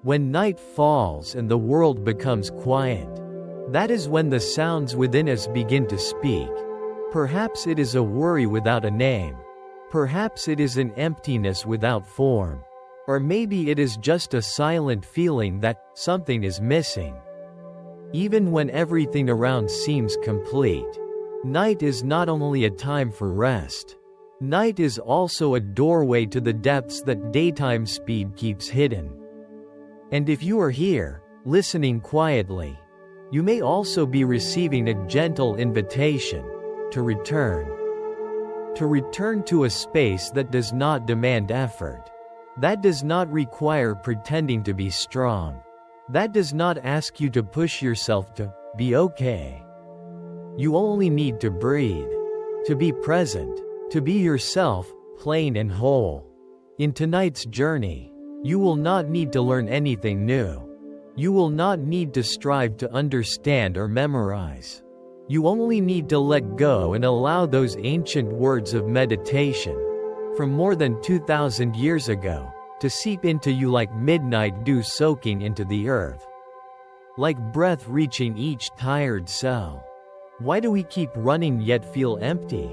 When night falls and the world becomes quiet, that is when the sounds within us begin to speak. Perhaps it is a worry without a name. Perhaps it is an emptiness without form. Or maybe it is just a silent feeling that something is missing. Even when everything around seems complete, night is not only a time for rest. Night is also a doorway to the depths that daytime speed keeps hidden. And if you are here, listening quietly, you may also be receiving a gentle invitation to return. To return to a space that does not demand effort. That does not require pretending to be strong. That does not ask you to push yourself to be okay. You only need to breathe, to be present, to be yourself, plain and whole. In tonight's journey, you will not need to learn anything new. You will not need to strive to understand or memorize. You only need to let go and allow those ancient words of meditation, from more than 2,000 years ago, to seep into you like midnight dew soaking into the earth. Like breath reaching each tired cell. Why do we keep running yet feel empty?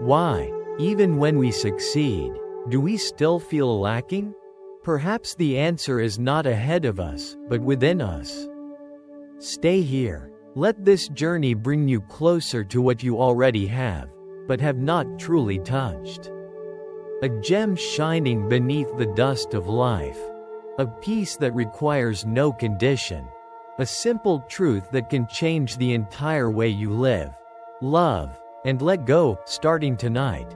Why, even when we succeed, do we still feel lacking? Perhaps the answer is not ahead of us, but within us. Stay here. Let this journey bring you closer to what you already have, but have not truly touched. A gem shining beneath the dust of life. A peace that requires no condition. A simple truth that can change the entire way you live, love, and let go, starting tonight.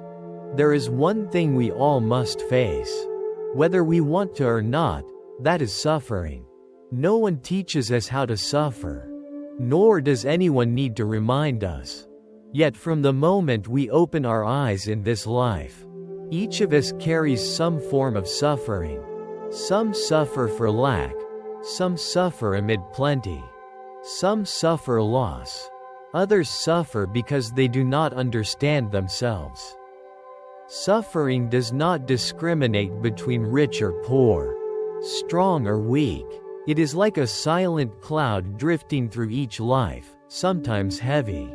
There is one thing we all must face. Whether we want to or not, that is suffering. No one teaches us how to suffer. Nor does anyone need to remind us. Yet from the moment we open our eyes in this life, each of us carries some form of suffering. Some suffer for lack. Some suffer amid plenty. Some suffer loss. Others suffer because they do not understand themselves. Suffering does not discriminate between rich or poor, strong or weak. It is like a silent cloud drifting through each life, sometimes heavy,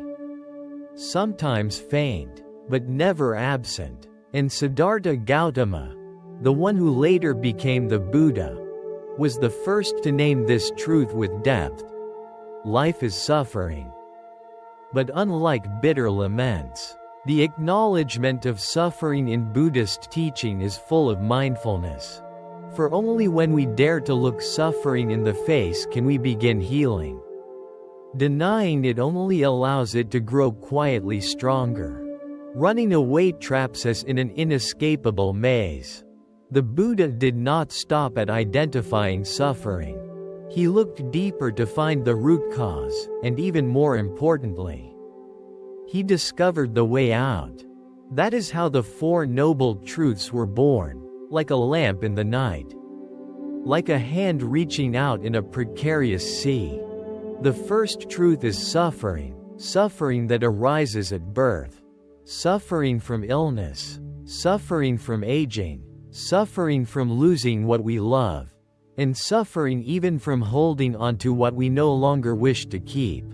sometimes faint, but never absent. And Siddhartha Gautama, the one who later became the Buddha, was the first to name this truth with depth. Life is suffering. But unlike bitter laments, the acknowledgement of suffering in Buddhist teaching is full of mindfulness. For only when we dare to look suffering in the face can we begin healing. Denying it only allows it to grow quietly stronger. Running away traps us in an inescapable maze. The Buddha did not stop at identifying suffering. He looked deeper to find the root cause, and even more importantly, he discovered the way out. That is how the Four Noble Truths were born, like a lamp in the night. Like a hand reaching out in a precarious sea. The first truth is suffering, suffering that arises at birth. Suffering from illness, suffering from aging, suffering from losing what we love, and suffering even from holding on to what we no longer wish to keep.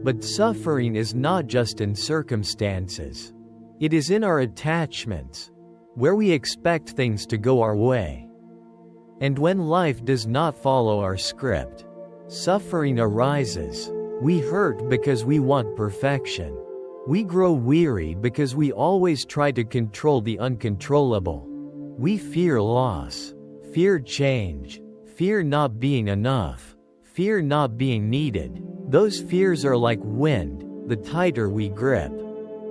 But suffering is not just in circumstances. It is in our attachments, where we expect things to go our way. And when life does not follow our script, suffering arises. We hurt because we want perfection. We grow weary because we always try to control the uncontrollable. We fear loss, fear change, fear not being enough, fear not being needed. Those fears are like wind. The tighter we grip,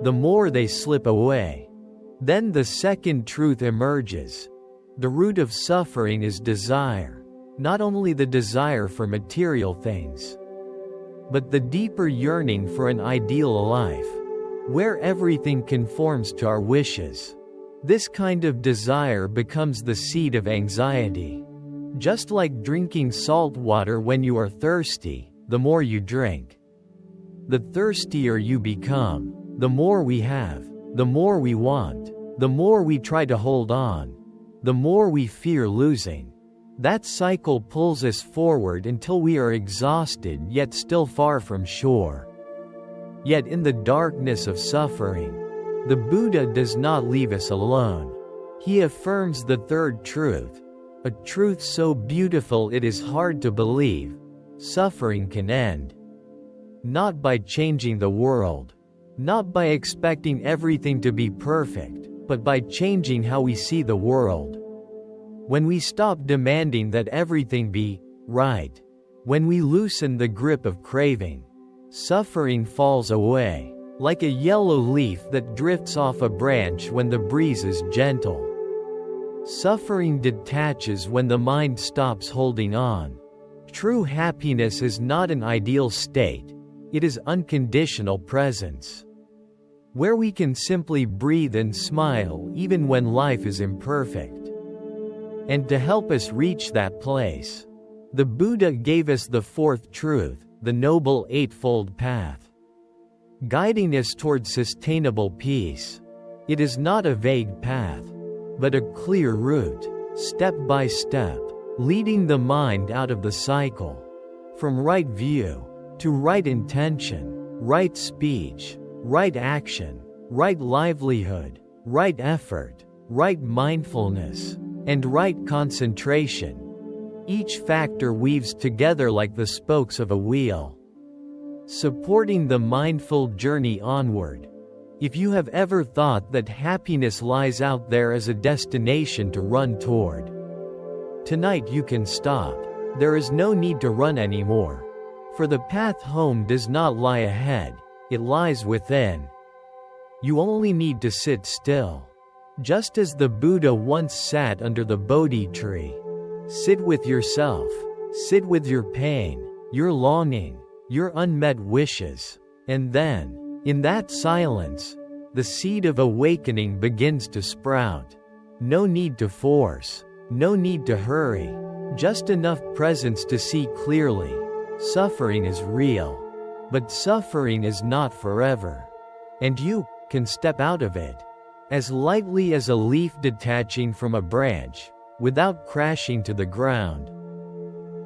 the more they slip away. Then the second truth emerges. The root of suffering is desire. Not only the desire for material things, but the deeper yearning for an ideal life, where everything conforms to our wishes. This kind of desire becomes the seed of anxiety. Just like drinking salt water when you are thirsty, the more you drink, the thirstier you become. The more we have, the more we want, the more we try to hold on, the more we fear losing. That cycle pulls us forward until we are exhausted yet still far from shore. Yet in the darkness of suffering, the Buddha does not leave us alone. He affirms the third truth, a truth so beautiful it is hard to believe: suffering can end. Not by changing the world, not by expecting everything to be perfect, but by changing how we see the world. When we stop demanding that everything be right, when we loosen the grip of craving, suffering falls away, like a yellow leaf that drifts off a branch when the breeze is gentle. Suffering detaches when the mind stops holding on. True happiness is not an ideal state, it is unconditional presence, where we can simply breathe and smile even when life is imperfect. And to help us reach that place, the Buddha gave us the fourth truth, the Noble Eightfold Path, guiding us toward sustainable peace. It is not a vague path, but a clear route, step by step, leading the mind out of the cycle, from right view to right intention, right speech, right action, right livelihood, right effort, right mindfulness, and right concentration. Each factor weaves together like the spokes of a wheel, supporting the mindful journey onward. If you have ever thought that happiness lies out there as a destination to run toward, tonight you can stop. There is no need to run anymore. For the path home does not lie ahead, it lies within. You only need to sit still. Just as the Buddha once sat under the Bodhi tree. Sit with yourself. Sit with your pain, your longing, your unmet wishes. And then, in that silence, the seed of awakening begins to sprout. No need to force. No need to hurry. Just enough presence to see clearly. Suffering is real. But suffering is not forever. And you can step out of it as lightly as a leaf detaching from a branch, without crashing to the ground.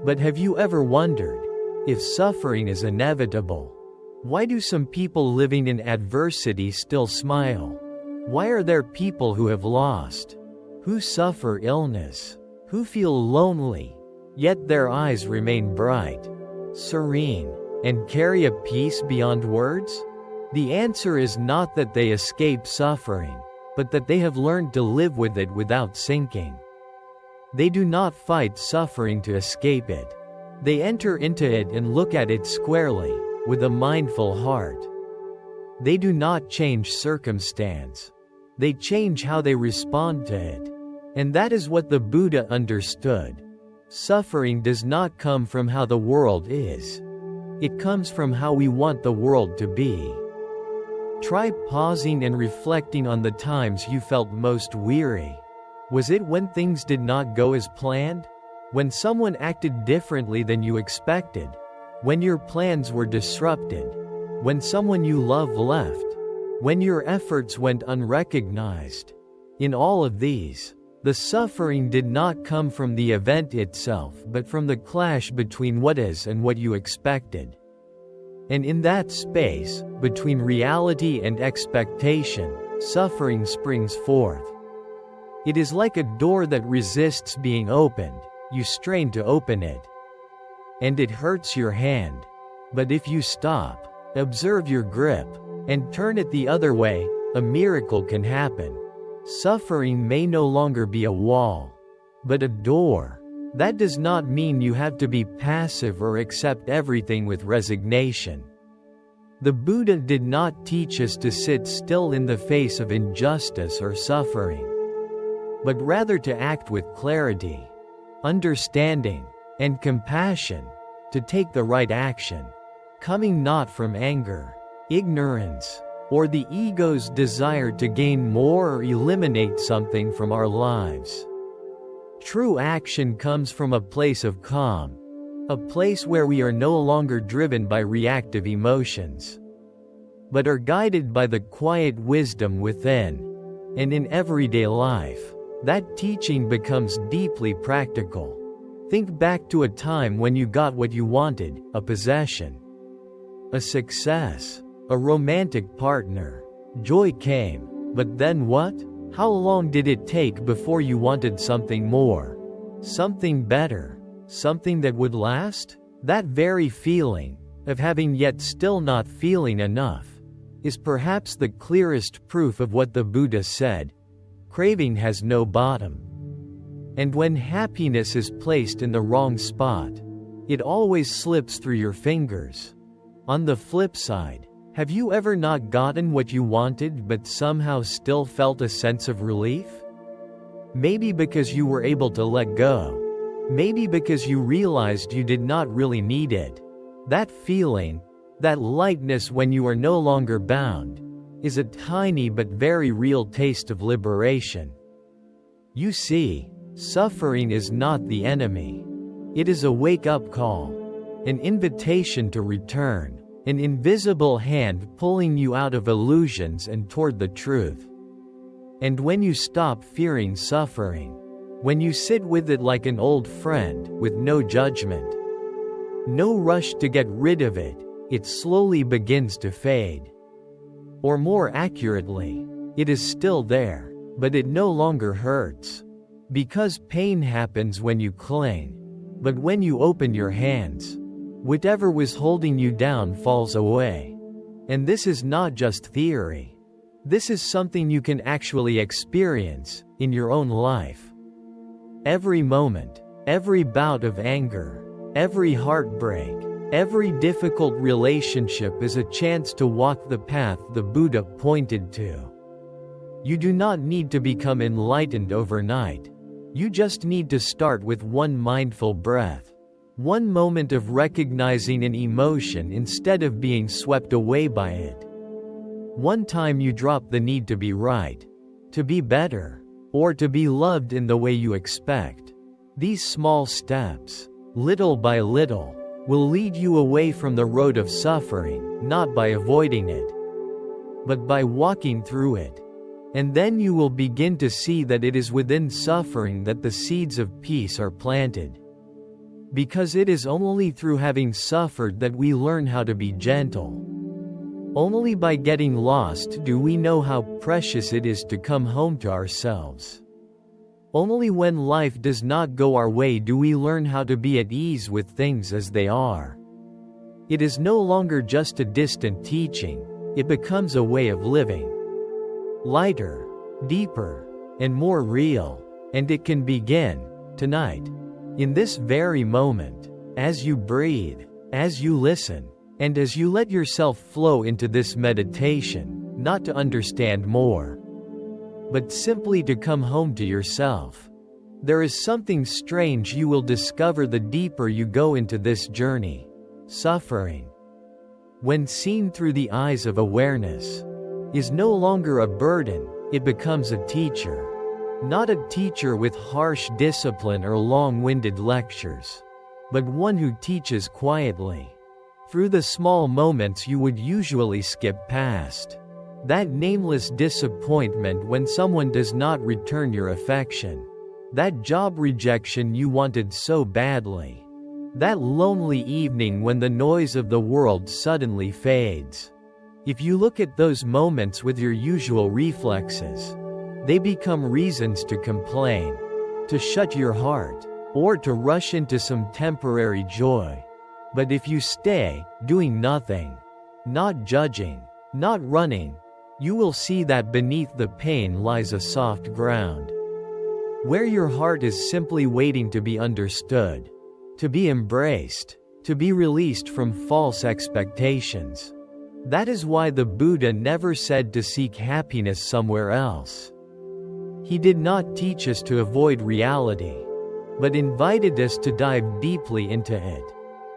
But have you ever wondered, if suffering is inevitable, why do some people living in adversity still smile? Why are there people who have lost, who suffer illness, who feel lonely, yet their eyes remain bright, serene, and carry a peace beyond words? The answer is not that they escape suffering, but that they have learned to live with it without sinking. They do not fight suffering to escape it. They enter into it and look at it squarely, with a mindful heart. They do not change circumstance. They change how they respond to it. And that is what the Buddha understood. Suffering does not come from how the world is. It comes from how we want the world to be. Try pausing and reflecting on the times you felt most weary. Was it when things did not go as planned? When someone acted differently than you expected? When your plans were disrupted? When someone you love left? When your efforts went unrecognized? In all of these, the suffering did not come from the event itself but from the clash between what is and what you expected. And in that space, between reality and expectation, suffering springs forth. It is like a door that resists being opened. You strain to open it, and it hurts your hand. But if you stop, observe your grip, and turn it the other way, a miracle can happen. Suffering may no longer be a wall, but a door. That does not mean you have to be passive or accept everything with resignation. The Buddha did not teach us to sit still in the face of injustice or suffering, but rather to act with clarity, understanding, and compassion, to take the right action, coming not from anger, ignorance, or the ego's desire to gain more or eliminate something from our lives. True action comes from a place of calm, a place where we are no longer driven by reactive emotions, but are guided by the quiet wisdom within. And in everyday life, that teaching becomes deeply practical. Think back to a time when you got what you wanted, a possession, a success, a romantic partner. Joy came, but then what? How long did it take before you wanted something more? Something better? Something that would last? That very feeling, of having yet still not feeling enough, is perhaps the clearest proof of what the Buddha said: craving has no bottom. And when happiness is placed in the wrong spot, it always slips through your fingers. On the flip side, have you ever not gotten what you wanted but somehow still felt a sense of relief? Maybe because you were able to let go. Maybe because you realized you did not really need it. That feeling, that lightness when you are no longer bound, is a tiny but very real taste of liberation. You see, suffering is not the enemy. It is a wake-up call, an invitation to return, an invisible hand pulling you out of illusions and toward the truth. And when you stop fearing suffering, when you sit with it like an old friend, with no judgment, no rush to get rid of it, it slowly begins to fade. Or more accurately, it is still there, but it no longer hurts. Because pain happens when you cling. But when you open your hands, whatever was holding you down falls away. And this is not just theory. This is something you can actually experience in your own life. Every moment, every bout of anger, every heartbreak, every difficult relationship is a chance to walk the path the Buddha pointed to. You do not need to become enlightened overnight. You just need to start with one mindful breath. One moment of recognizing an emotion instead of being swept away by it. One time you drop the need to be right, to be better, or to be loved in the way you expect. These small steps, little by little, will lead you away from the road of suffering, not by avoiding it, but by walking through it. And then you will begin to see that it is within suffering that the seeds of peace are planted. Because it is only through having suffered that we learn how to be gentle. Only by getting lost do we know how precious it is to come home to ourselves. Only when life does not go our way do we learn how to be at ease with things as they are. It is no longer just a distant teaching, it becomes a way of living. Lighter, deeper, and more real, and it can begin tonight, in this very moment, as you breathe, as you listen, and as you let yourself flow into this meditation, not to understand more, but simply to come home to yourself. There is something strange you will discover the deeper you go into this journey. Suffering, when seen through the eyes of awareness, is no longer a burden, it becomes a teacher. Not a teacher with harsh discipline or long-winded lectures, but one who teaches quietly, through the small moments you would usually skip past. That nameless disappointment when someone does not return your affection. That job rejection you wanted so badly. That lonely evening when the noise of the world suddenly fades. If you look at those moments with your usual reflexes, they become reasons to complain, to shut your heart, or to rush into some temporary joy. But if you stay, doing nothing, not judging, not running, you will see that beneath the pain lies a soft ground, where your heart is simply waiting to be understood, to be embraced, to be released from false expectations. That is why the Buddha never said to seek happiness somewhere else. He did not teach us to avoid reality, but invited us to dive deeply into it.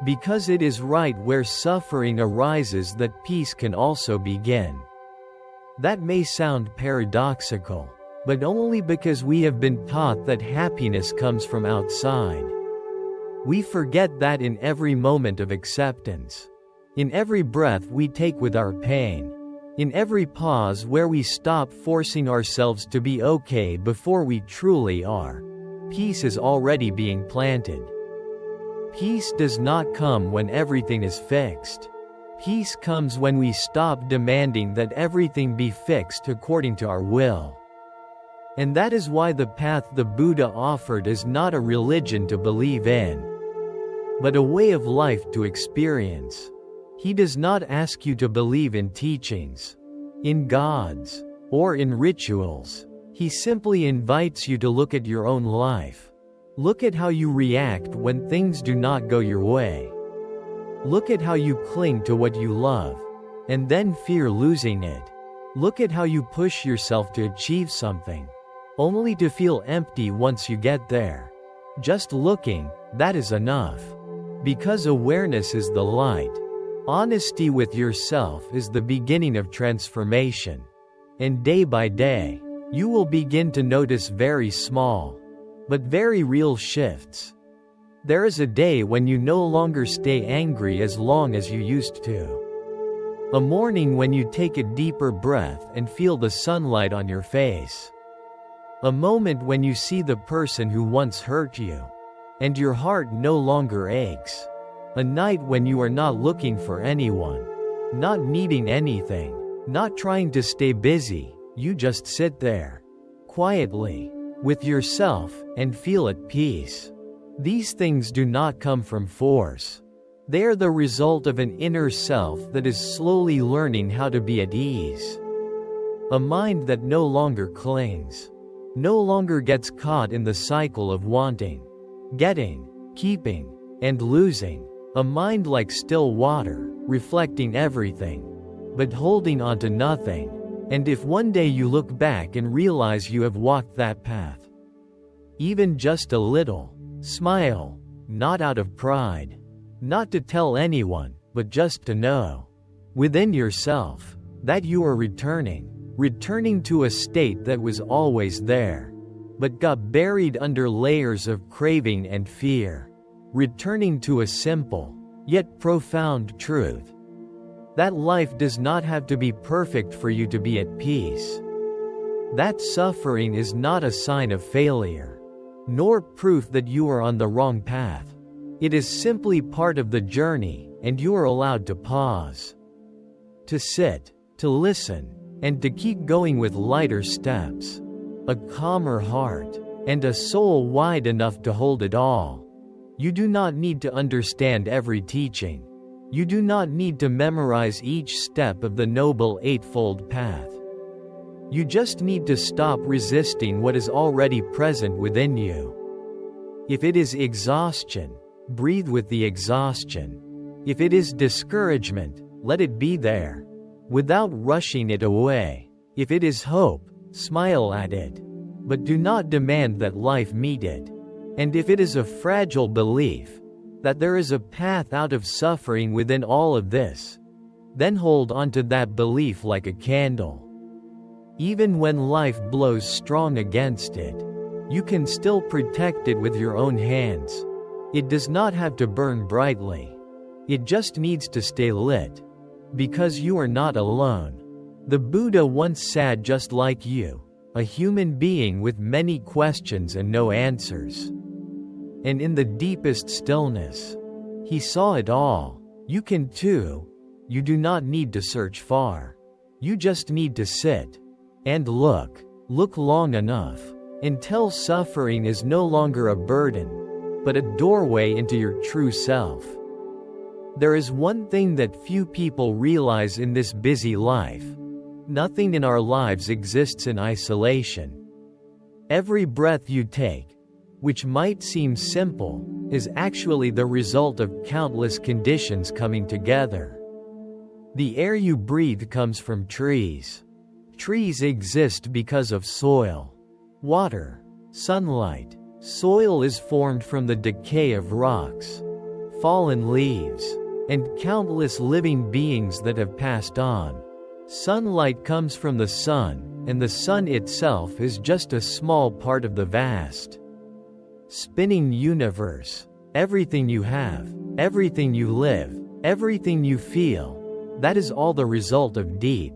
Because it is right where suffering arises that peace can also begin. That may sound paradoxical, but only because we have been taught that happiness comes from outside. We forget that in every moment of acceptance, in every breath we take with our pain, in every pause where we stop forcing ourselves to be okay before we truly are, peace is already being planted. Peace does not come when everything is fixed. Peace comes when we stop demanding that everything be fixed according to our will. And that is why the path the Buddha offered is not a religion to believe in, but a way of life to experience. He does not ask you to believe in teachings, in gods, or in rituals. He simply invites you to look at your own life. Look at how you react when things do not go your way. Look at how you cling to what you love, and then fear losing it. Look at how you push yourself to achieve something, only to feel empty once you get there. Just looking, that is enough. Because awareness is the light. Honesty with yourself is the beginning of transformation. And day by day, you will begin to notice very small, but very real shifts. There is a day when you no longer stay angry as long as you used to. A morning when you take a deeper breath and feel the sunlight on your face. A moment when you see the person who once hurt you, and your heart no longer aches. A night when you are not looking for anyone, not needing anything, not trying to stay busy, you just sit there, quietly, with yourself, and feel at peace. These things do not come from force. They are the result of an inner self that is slowly learning how to be at ease. A mind that no longer clings, no longer gets caught in the cycle of wanting, getting, keeping, and losing. A mind like still water, reflecting everything, but holding on to nothing. And if one day you look back and realize you have walked that path, even just a little, smile, not out of pride, not to tell anyone, but just to know, within yourself, that you are returning to a state that was always there, but got buried under layers of craving and fear. Returning to a simple, yet profound truth. That life does not have to be perfect for you to be at peace. That suffering is not a sign of failure, nor proof that you are on the wrong path. It is simply part of the journey, and you are allowed to pause, to sit, to listen, and to keep going with lighter steps, a calmer heart, and a soul wide enough to hold it all. You do not need to understand every teaching. You do not need to memorize each step of the Noble Eightfold Path. You just need to stop resisting what is already present within you. If it is exhaustion, breathe with the exhaustion. If it is discouragement, let it be there, without rushing it away. If it is hope, smile at it, but do not demand that life meet it. And if it is a fragile belief that there is a path out of suffering within all of this, then hold on to that belief like a candle. Even when life blows strong against it, you can still protect it with your own hands. It does not have to burn brightly. It just needs to stay lit. Because you are not alone. The Buddha once sat just like you, a human being with many questions and no answers. And in the deepest stillness, he saw it all. You can too. You do not need to search far. You just need to sit and look long enough, until suffering is no longer a burden, but a doorway into your true self. There is one thing that few people realize in this busy life. Nothing in our lives exists in isolation. Every breath you take, which might seem simple, is actually the result of countless conditions coming together. The air you breathe comes from trees. Trees exist because of soil, water, sunlight. Soil is formed from the decay of rocks, fallen leaves, and countless living beings that have passed on. Sunlight comes from the sun, and the sun itself is just a small part of the vast, spinning universe. Everything you have, everything you live, everything you feel, that is all the result of deep,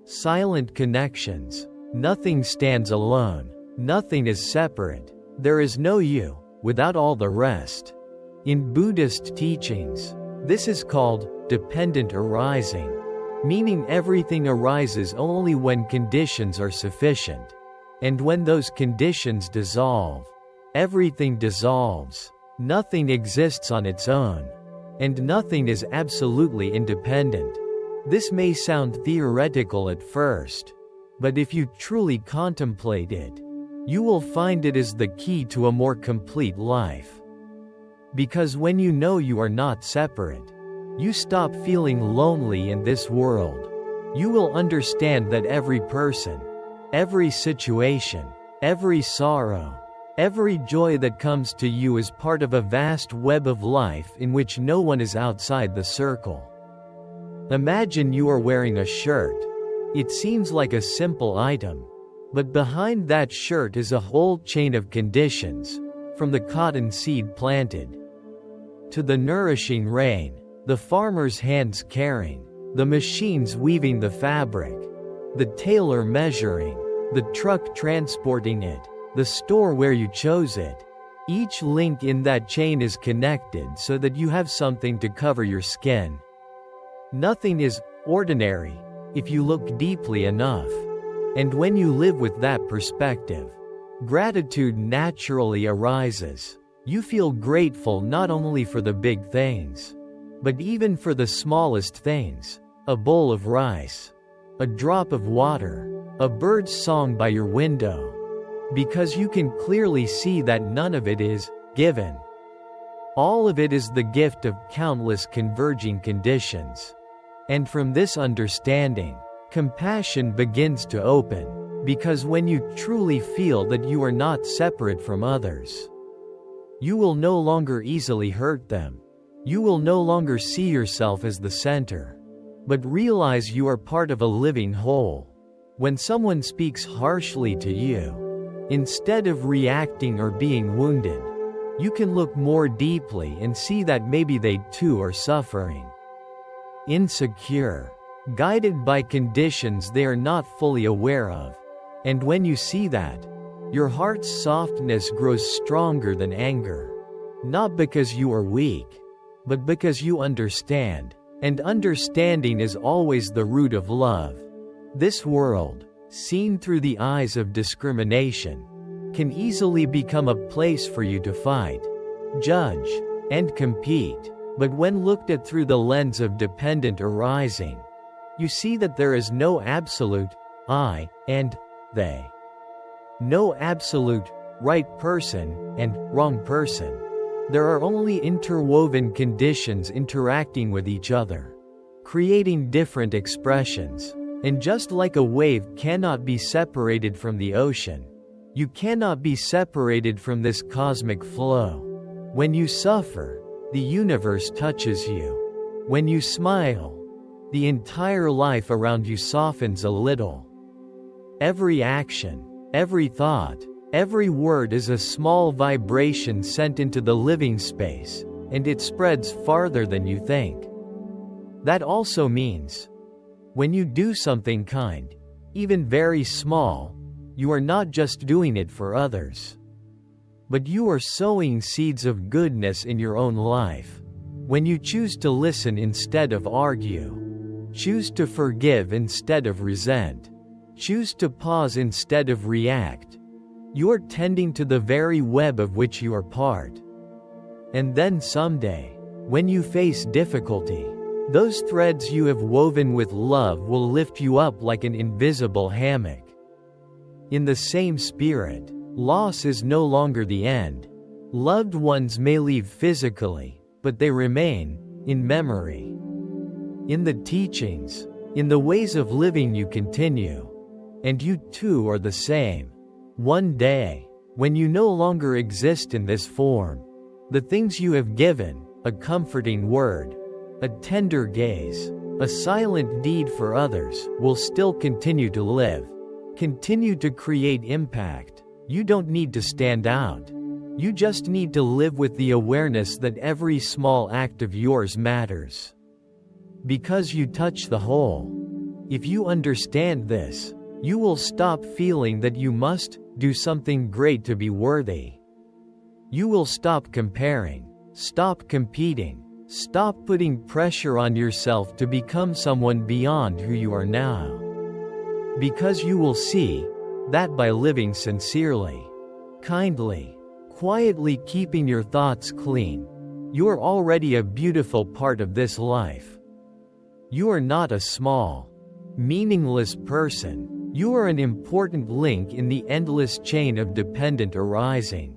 silent connections. Nothing stands alone. Nothing is separate. There is no you, without all the rest. In Buddhist teachings, this is called dependent arising, meaning everything arises only when conditions are sufficient. And when those conditions dissolve, everything dissolves. Nothing exists on its own. And nothing is absolutely independent. This may sound theoretical at first, but if you truly contemplate it, you will find it is the key to a more complete life. Because when you know you are not separate, you stop feeling lonely in this world. You will understand that every person, every situation, every sorrow, every joy that comes to you is part of a vast web of life in which no one is outside the circle. Imagine you are wearing a shirt. It seems like a simple item, but behind that shirt is a whole chain of conditions, from the cotton seed planted to the nourishing rain, the farmer's hands caring, the machines weaving the fabric, the tailor measuring, the truck transporting it, the store where you chose it. Each link in that chain is connected so that you have something to cover your skin. Nothing is ordinary if you look deeply enough. And when you live with that perspective, gratitude naturally arises. You feel grateful not only for the big things, but even for the smallest things: a bowl of rice, a drop of water, a bird's song by your window. Because you can clearly see that none of it is given. All of it is the gift of countless converging conditions. And from this understanding, compassion begins to open, because when you truly feel that you are not separate from others, you will no longer easily hurt them. You will no longer see yourself as the center, but realize you are part of a living whole. When someone speaks harshly to you, instead of reacting or being wounded, you can look more deeply and see that maybe they too are suffering. Insecure, guided by conditions they are not fully aware of. And when you see that, your heart's softness grows stronger than anger. Not because you are weak, but because you understand. And understanding is always the root of love. This world, seen through the eyes of discrimination, can easily become a place for you to fight, judge, and compete. But when looked at through the lens of dependent arising, you see that there is no absolute I and they. No absolute right person and wrong person. There are only interwoven conditions interacting with each other, creating different expressions. And just like a wave cannot be separated from the ocean, you cannot be separated from this cosmic flow. When you suffer, the universe touches you. When you smile, the entire life around you softens a little. Every action, every thought, every word is a small vibration sent into the living space, and it spreads farther than you think. That also means, when you do something kind, even very small, you are not just doing it for others, but you are sowing seeds of goodness in your own life. When you choose to listen instead of argue, choose to forgive instead of resent, choose to pause instead of react, you are tending to the very web of which you are part. And then someday, when you face difficulty, those threads you have woven with love will lift you up like an invisible hammock. In the same spirit, loss is no longer the end. Loved ones may leave physically, but they remain in memory. In the teachings, in the ways of living you continue. And you too are the same. One day, when you no longer exist in this form, the things you have given, a comforting word, a tender gaze, a silent deed for others, will still continue to live. Continue to create impact. You don't need to stand out. You just need to live with the awareness that every small act of yours matters. Because you touch the whole. If you understand this, you will stop feeling that you must do something great to be worthy. You will stop comparing, Stop competing. Stop putting pressure on yourself to become someone beyond who you are now. Because you will see that by living sincerely, kindly, quietly keeping your thoughts clean, you are already a beautiful part of this life. You are not a small, meaningless person. You are an important link in the endless chain of dependent arising.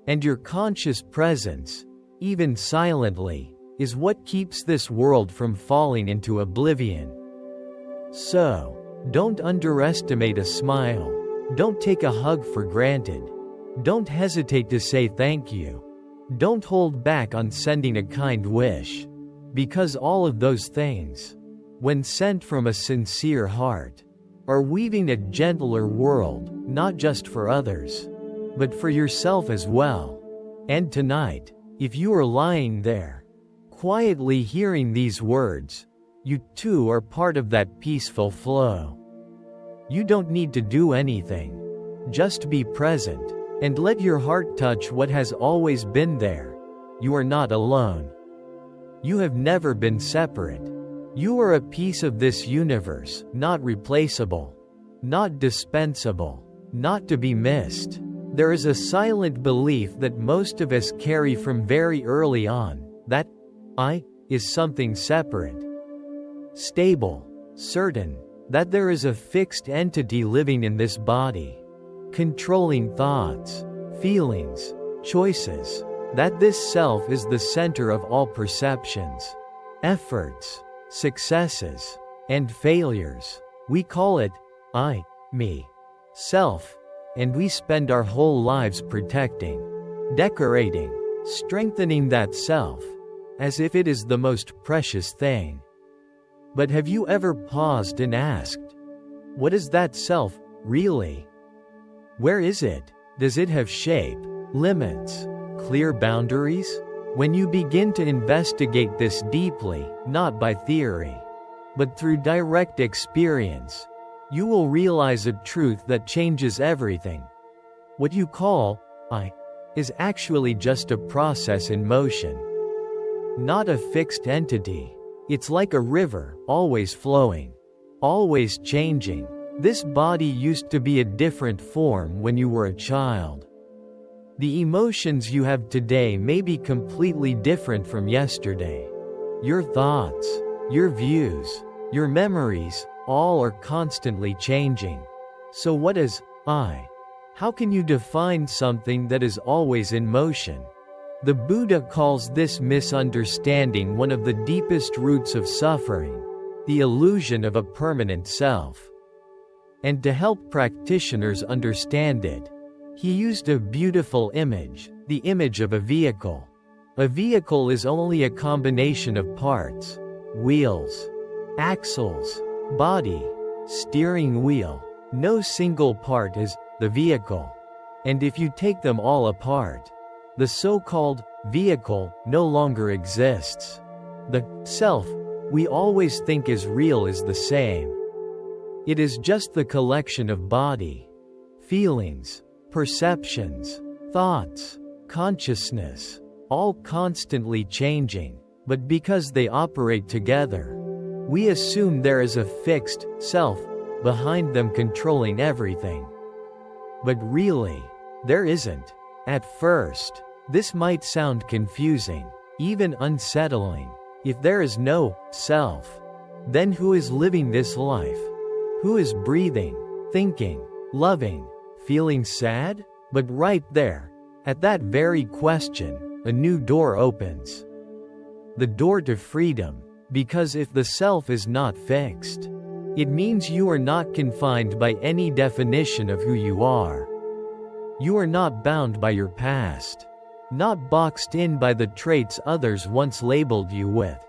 And your conscious presence, even silently, is what keeps this world from falling into oblivion. So, don't underestimate a smile. Don't take a hug for granted. Don't hesitate to say thank you. Don't hold back on sending a kind wish. Because all of those things, when sent from a sincere heart, are weaving a gentler world, not just for others, but for yourself as well. And tonight, if you are lying there, quietly hearing these words, you too are part of that peaceful flow. You don't need to do anything. Just be present, and let your heart touch what has always been there. You are not alone. You have never been separate. You are a piece of this universe, not replaceable, not dispensable, not to be missed. There is a silent belief that most of us carry from very early on, that I is something separate, stable, certain, that there is a fixed entity living in this body, controlling thoughts, feelings, choices, that this self is the center of all perceptions, efforts, successes, and failures. We call it I, me, self, and we spend our whole lives protecting, decorating, strengthening that self, as if it is the most precious thing. But have you ever paused and asked, what is that self, really? Where is it? Does it have shape, limits, clear boundaries? When you begin to investigate this deeply, not by theory, but through direct experience, you will realize a truth that changes everything. What you call I is actually just a process in motion, not a fixed entity. It's like a river, always flowing, always changing. This body used to be a different form when you were a child. The emotions you have today may be completely different from yesterday. Your thoughts, your views, your memories, all are constantly changing. So what is I? How can you define something that is always in motion? The Buddha calls this misunderstanding one of the deepest roots of suffering, the illusion of a permanent self. And to help practitioners understand it, he used a beautiful image, the image of a vehicle. A vehicle is only a combination of parts: wheels, axles, body, steering wheel. No single part is the vehicle. And if you take them all apart, the so-called vehicle no longer exists. The self we always think is real is the same. It is just the collection of body, feelings, perceptions, thoughts, consciousness, all constantly changing, but because they operate together, we assume there is a fixed self behind them controlling everything. But really, there isn't. At first, this might sound confusing, even unsettling. If there is no self, then who is living this life? Who is breathing, thinking, loving, feeling sad? But right there, at that very question, a new door opens. The door to freedom. Because if the self is not fixed, it means you are not confined by any definition of who you are. You are not bound by your past, not boxed in by the traits others once labeled you with,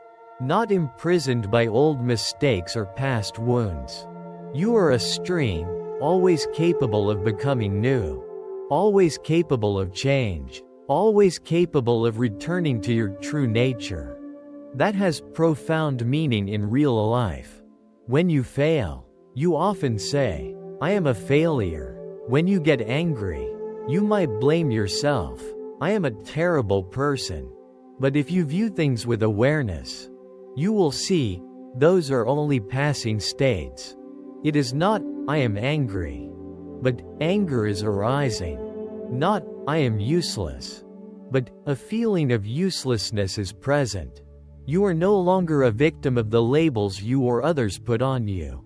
not imprisoned by old mistakes or past wounds. You are a stream, always capable of becoming new, always capable of change, always capable of returning to your true nature. That has profound meaning in real life. When you fail, you often say, "I am a failure." When you get angry, you might blame yourself. I am a terrible person. But if you view things with awareness, you will see, those are only passing states. It is not, I am angry. But anger is arising. Not, I am useless. But a feeling of uselessness is present. You are no longer a victim of the labels you or others put on you.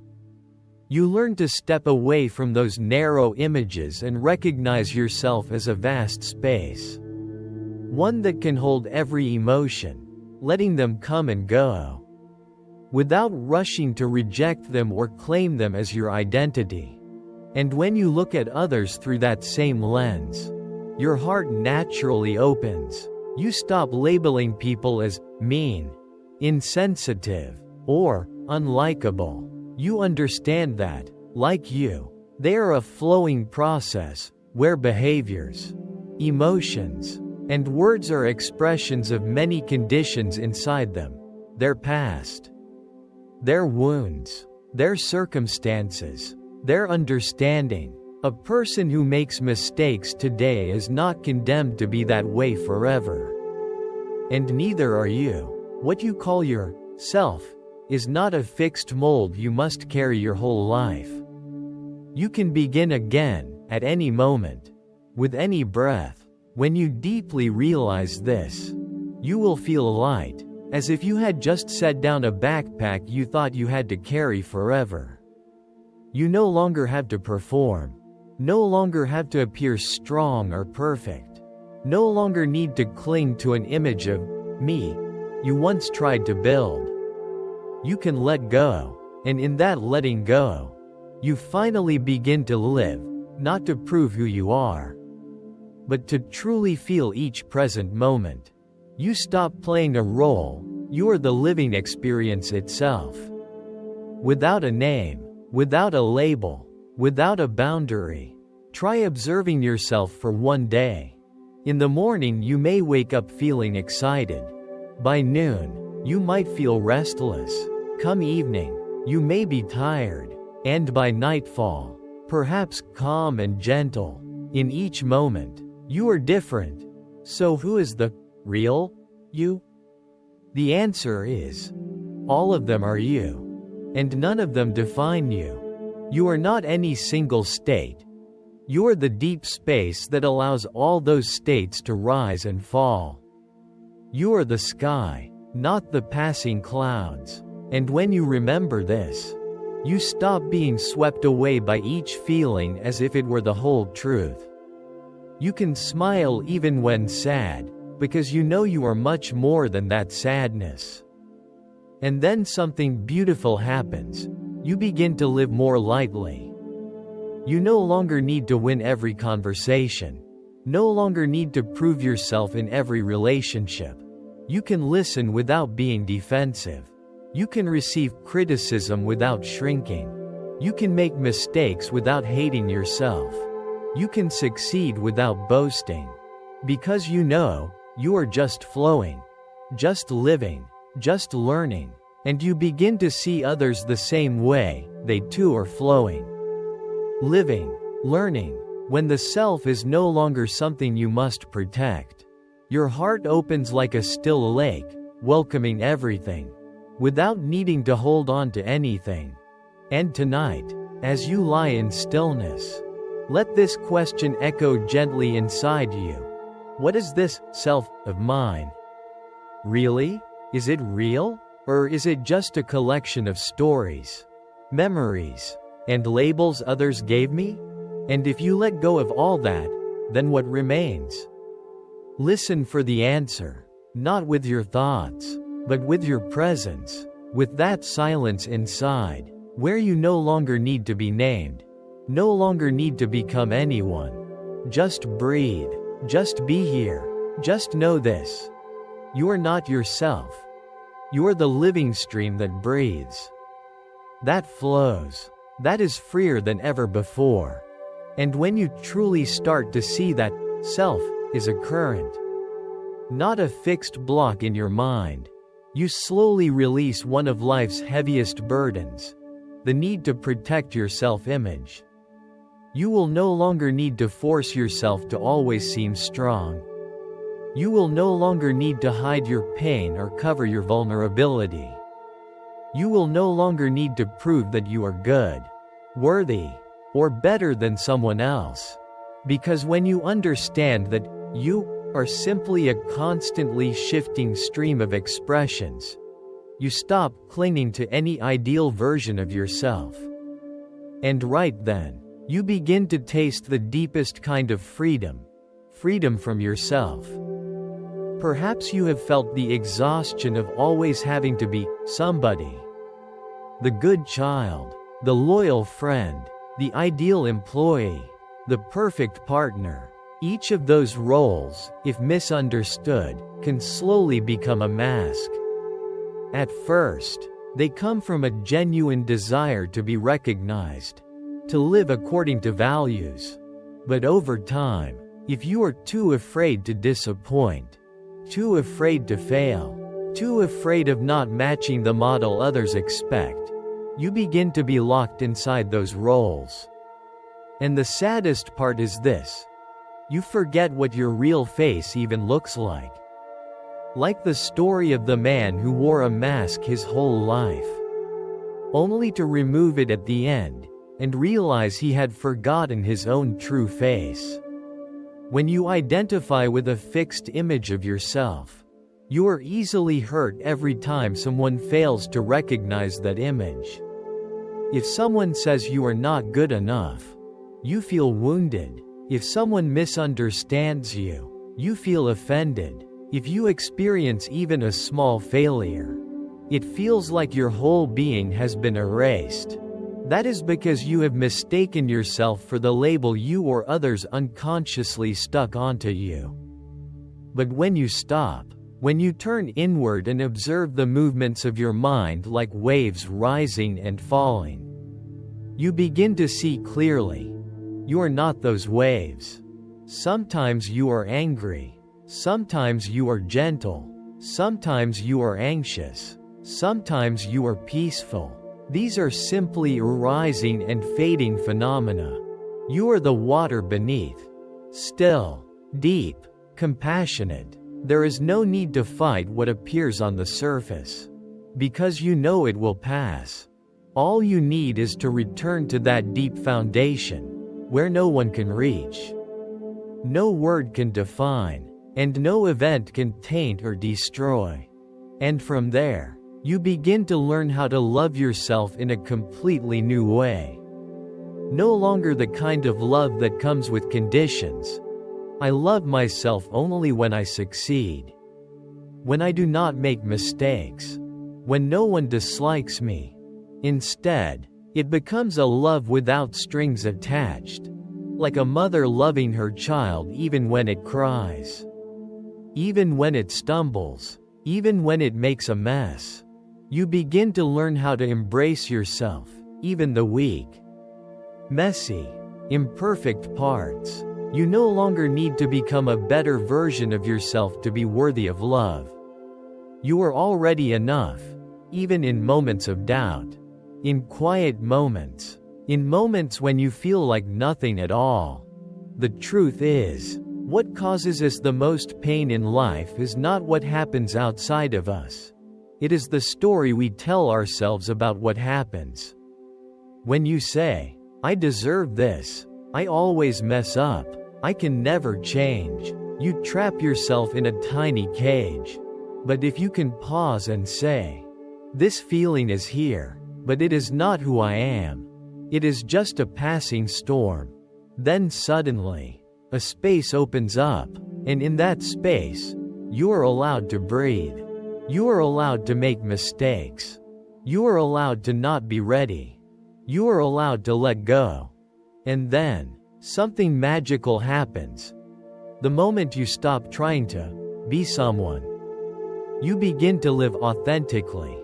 You learn to step away from those narrow images and recognize yourself as a vast space. One that can hold every emotion, letting them come and go, without rushing to reject them or claim them as your identity. And when you look at others through that same lens, your heart naturally opens. You stop labeling people as mean, insensitive, or unlikable. You understand that, like you, they are a flowing process, where behaviors, emotions, and words are expressions of many conditions inside them: their past, their wounds, their circumstances, their understanding. A person who makes mistakes today is not condemned to be that way forever. And neither are you. What you call your self is not a fixed mold you must carry your whole life. You can begin again, at any moment, with any breath. When you deeply realize this, you will feel light, as if you had just set down a backpack you thought you had to carry forever. You no longer have to perform, no longer have to appear strong or perfect, no longer need to cling to an image of me you once tried to build. You can let go, and in that letting go, you finally begin to live, not to prove who you are, but to truly feel each present moment. You stop playing a role, you are the living experience itself. Without a name, without a label, without a boundary. Try observing yourself for one day. In the morning you may wake up feeling excited. By noon, you might feel restless. Come evening, you may be tired. And by nightfall, perhaps calm and gentle. In each moment, you are different. So who is the real you? The answer is, all of them are you. And none of them define you. You are not any single state. You are the deep space that allows all those states to rise and fall. You are the sky, not the passing clouds. And when you remember this, you stop being swept away by each feeling as if it were the whole truth. You can smile even when sad, because you know you are much more than that sadness. And then something beautiful happens. You begin to live more lightly. You no longer need to win every conversation. No longer need to prove yourself in every relationship. You can listen without being defensive. You can receive criticism without shrinking. You can make mistakes without hating yourself. You can succeed without boasting. Because you know, you are just flowing, just living, just learning, and you begin to see others the same way. They too are flowing, living, learning. When the self is no longer something you must protect, your heart opens like a still lake, welcoming everything, without needing to hold on to anything. And tonight, as you lie in stillness, let this question echo gently inside you. What is this self of mine? Really? Is it real? Or is it just a collection of stories, memories, and labels others gave me? And if you let go of all that, then what remains? Listen for the answer, not with your thoughts, but with your presence, with that silence inside, where you no longer need to be named, no longer need to become anyone. Just breathe, just be here, just know this. You are not yourself. You are the living stream that breathes, that flows, that is freer than ever before. And when you truly start to see that self is a current, not a fixed block in your mind, you slowly release one of life's heaviest burdens, the need to protect your self-image. You will no longer need to force yourself to always seem strong. You will no longer need to hide your pain or cover your vulnerability. You will no longer need to prove that you are good, worthy, or better than someone else. Because when you understand that you are simply a constantly shifting stream of expressions, you stop clinging to any ideal version of yourself. And right then, you begin to taste the deepest kind of freedom from yourself. Perhaps you have felt the exhaustion of always having to be somebody. The good child, the loyal friend, the ideal employee, the perfect partner. Each of those roles, if misunderstood, can slowly become a mask. At first, they come from a genuine desire to be recognized, to live according to values. But over time, if you are too afraid to disappoint, too afraid to fail, too afraid of not matching the model others expect, you begin to be locked inside those roles. And the saddest part is this: you forget what your real face even looks like. Like the story of the man who wore a mask his whole life, only to remove it at the end, and realize he had forgotten his own true face. When you identify with a fixed image of yourself, you are easily hurt every time someone fails to recognize that image. If someone says you are not good enough, you feel wounded. If someone misunderstands you, you feel offended. If you experience even a small failure, it feels like your whole being has been erased. That is because you have mistaken yourself for the label you or others unconsciously stuck onto you. But when you stop, when you turn inward and observe the movements of your mind like waves rising and falling, you begin to see clearly. You are not those waves. Sometimes you are angry. Sometimes you are gentle. Sometimes you are anxious. Sometimes you are peaceful. These are simply arising and fading phenomena. You are the water beneath. Still, deep, compassionate. There is no need to fight what appears on the surface, because you know it will pass. All you need is to return to that deep foundation, where no one can reach, no word can define, and no event can taint or destroy. And from there, you begin to learn how to love yourself in a completely new way. No longer the kind of love that comes with conditions. I love myself only when I succeed, when I do not make mistakes, when no one dislikes me. Instead, it becomes a love without strings attached, like a mother loving her child even when it cries, even when it stumbles, even when it makes a mess. You begin to learn how to embrace yourself, even the weak, messy, imperfect parts. You no longer need to become a better version of yourself to be worthy of love. You are already enough, even in moments of doubt, in quiet moments, in moments when you feel like nothing at all. The truth is, what causes us the most pain in life is not what happens outside of us. It is the story we tell ourselves about what happens. When you say, "I deserve this," "I always mess up," "I can never change," you trap yourself in a tiny cage. But if you can pause and say, "This feeling is here, but it is not who I am. It is just a passing storm," then suddenly, a space opens up, and in that space, you are allowed to breathe. You are allowed to make mistakes. You are allowed to not be ready. You are allowed to let go. And then, something magical happens. The moment you stop trying to be someone, you begin to live authentically.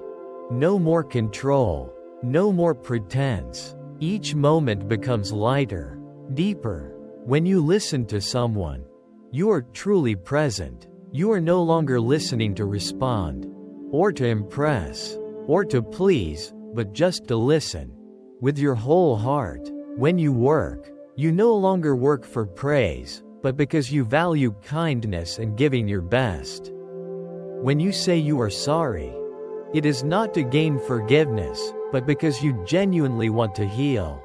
No more control, no more pretense. Each moment becomes lighter, deeper. When you listen to someone, you are truly present. You are no longer listening to respond, or to impress, or to please, but just to listen. With your whole heart. When you work, you no longer work for praise, but because you value kindness and giving your best. When you say you are sorry, it is not to gain forgiveness, but because you genuinely want to heal.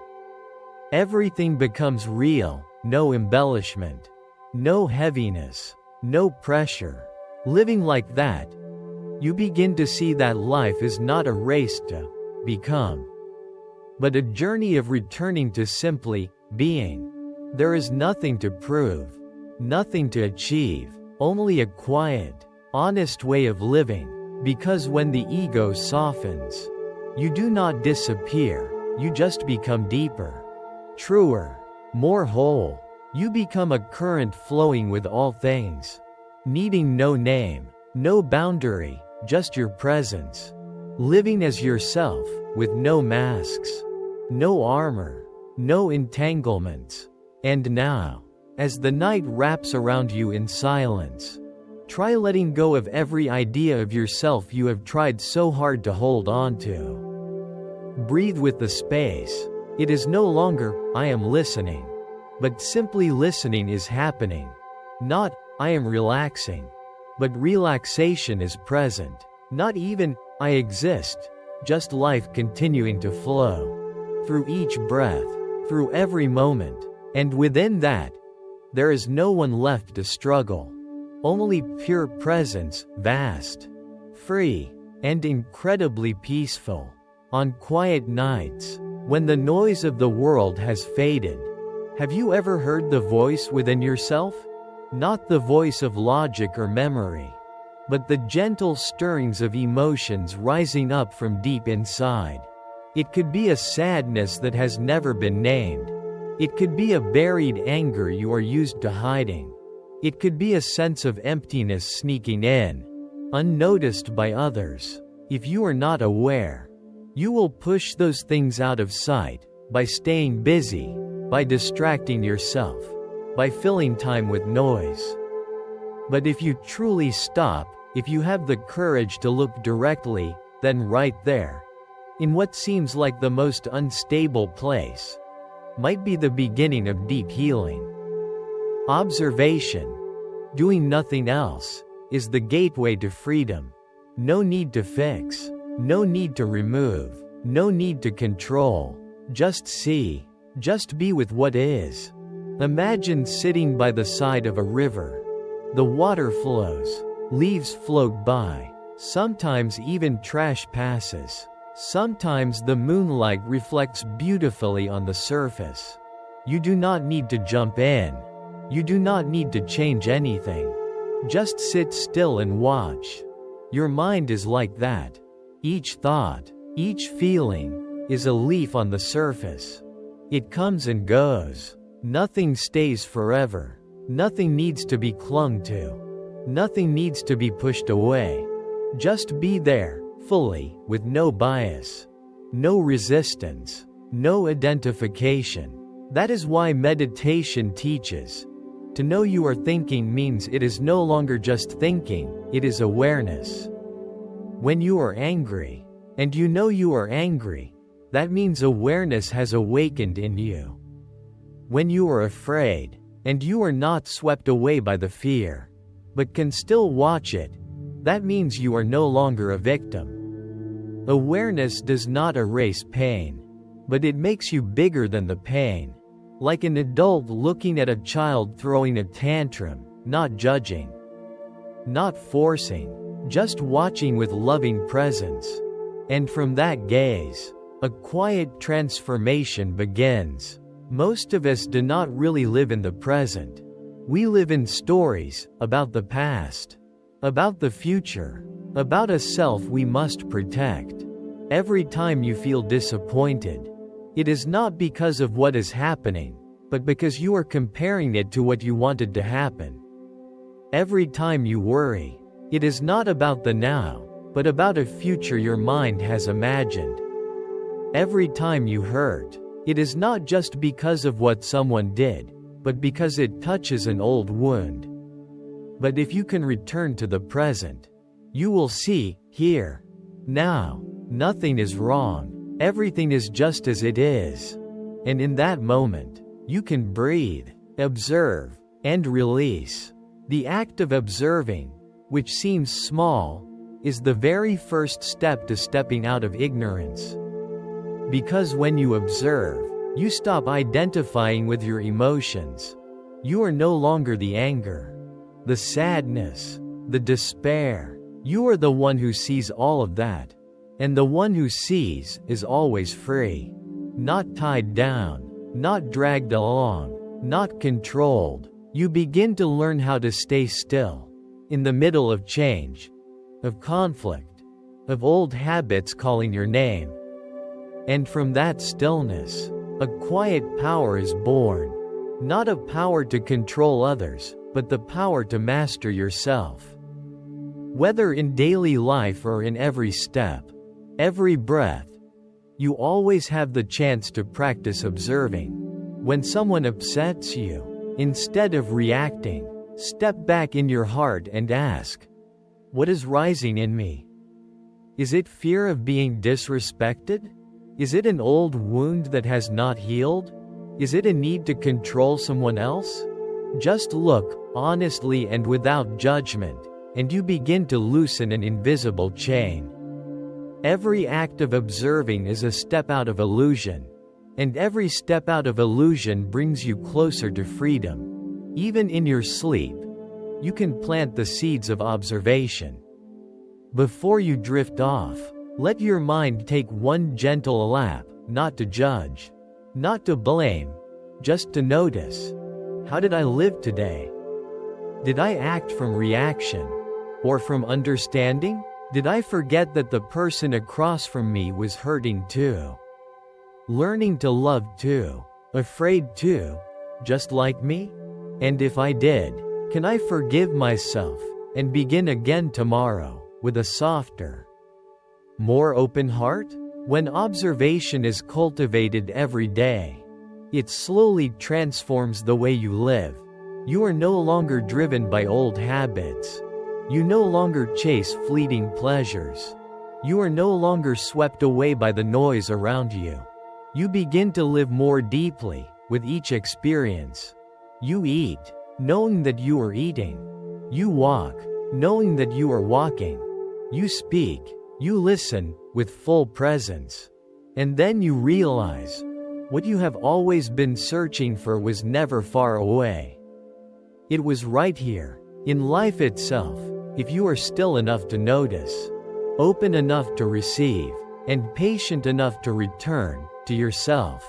Everything becomes real, no embellishment, no heaviness, no pressure. Living like that, you begin to see that life is not a race to become, but a journey of returning to simply being. There is nothing to prove, nothing to achieve, only a quiet, honest way of living, because when the ego softens, you do not disappear, you just become deeper, truer, more whole. You become a current flowing with all things, needing no name, no boundary, just your presence, living as yourself, with no masks, no armor, no entanglements. And now, as the night wraps around you in silence, try letting go of every idea of yourself you have tried so hard to hold on to. Breathe with the space. It is no longer, I am listening, but simply listening is happening. Not, I am relaxing, but relaxation is present. Not even, I exist, just life continuing to flow. Through each breath, through every moment, and within that, there is no one left to struggle. Only pure presence, vast, free, and incredibly peaceful. On quiet nights, when the noise of the world has faded, have you ever heard the voice within yourself? Not the voice of logic or memory, but the gentle stirrings of emotions rising up from deep inside. It could be a sadness that has never been named. It could be a buried anger you are used to hiding. It could be a sense of emptiness sneaking in, unnoticed by others. If you are not aware, you will push those things out of sight, by staying busy, by distracting yourself, by filling time with noise. But if you truly stop, if you have the courage to look directly, then right there, in what seems like the most unstable place, might be the beginning of deep healing. Observation, doing nothing else, is the gateway to freedom. No need to fix, no need to remove, no need to control. Just see, just be with what is. Imagine sitting by the side of a river. The water flows, leaves float by, sometimes even trash passes. Sometimes the moonlight reflects beautifully on the surface. You do not need to jump in. You do not need to change anything. Just sit still and watch. Your mind is like that. Each thought, each feeling, is a leaf on the surface. It comes and goes. Nothing stays forever. Nothing needs to be clung to. Nothing needs to be pushed away. Just be there, fully, with no bias, no resistance, no identification. That is why meditation teaches. To know you are thinking means it is no longer just thinking, it is awareness. When you are angry, and you know you are angry, that means awareness has awakened in you. When you are afraid, and you are not swept away by the fear, but can still watch it, that means you are no longer a victim. Awareness does not erase pain, but it makes you bigger than the pain. Like an adult looking at a child throwing a tantrum, not judging, not forcing, just watching with loving presence. And from that gaze, a quiet transformation begins. Most of us do not really live in the present. We live in stories, about the past, about the future, about a self we must protect. Every time you feel disappointed, it is not because of what is happening, but because you are comparing it to what you wanted to happen. Every time you worry, it is not about the now, but about a future your mind has imagined. Every time you hurt, it is not just because of what someone did, but because it touches an old wound. But if you can return to the present, you will see, here, now, nothing is wrong, everything is just as it is. And in that moment, you can breathe, observe, and release. The act of observing, which seems small, is the very first step to stepping out of ignorance. Because when you observe, you stop identifying with your emotions. You are no longer the anger, the sadness, the despair. You are the one who sees all of that. And the one who sees is always free. Not tied down, not dragged along, not controlled. You begin to learn how to stay still, in the middle of change, of conflict, of old habits calling your name. And from that stillness, a quiet power is born. Not a power to control others, but the power to master yourself. Whether in daily life or in every step, every breath, you always have the chance to practice observing. When someone upsets you, instead of reacting, step back in your heart and ask, what is rising in me? Is it fear of being disrespected? Is it an old wound that has not healed? Is it a need to control someone else? Just look, honestly and without judgment, and you begin to loosen an invisible chain. Every act of observing is a step out of illusion, and every step out of illusion brings you closer to freedom. Even in your sleep, you can plant the seeds of observation. Before you drift off, let your mind take one gentle lap, not to judge, not to blame, just to notice. How did I live today? Did I act from reaction? Or from understanding? Did I forget that the person across from me was hurting too? Learning to love too? Afraid too? Just like me? And if I did, can I forgive myself and begin again tomorrow with a softer, more open heart? When observation is cultivated every day, it slowly transforms the way you live. You are no longer driven by old habits. You no longer chase fleeting pleasures. You are no longer swept away by the noise around you. You begin to live more deeply with each experience. You eat, knowing that you are eating. You walk, knowing that you are walking. You speak, you listen, with full presence. And then you realize, what you have always been searching for was never far away. It was right here, in life itself, if you are still enough to notice, open enough to receive, and patient enough to return to yourself.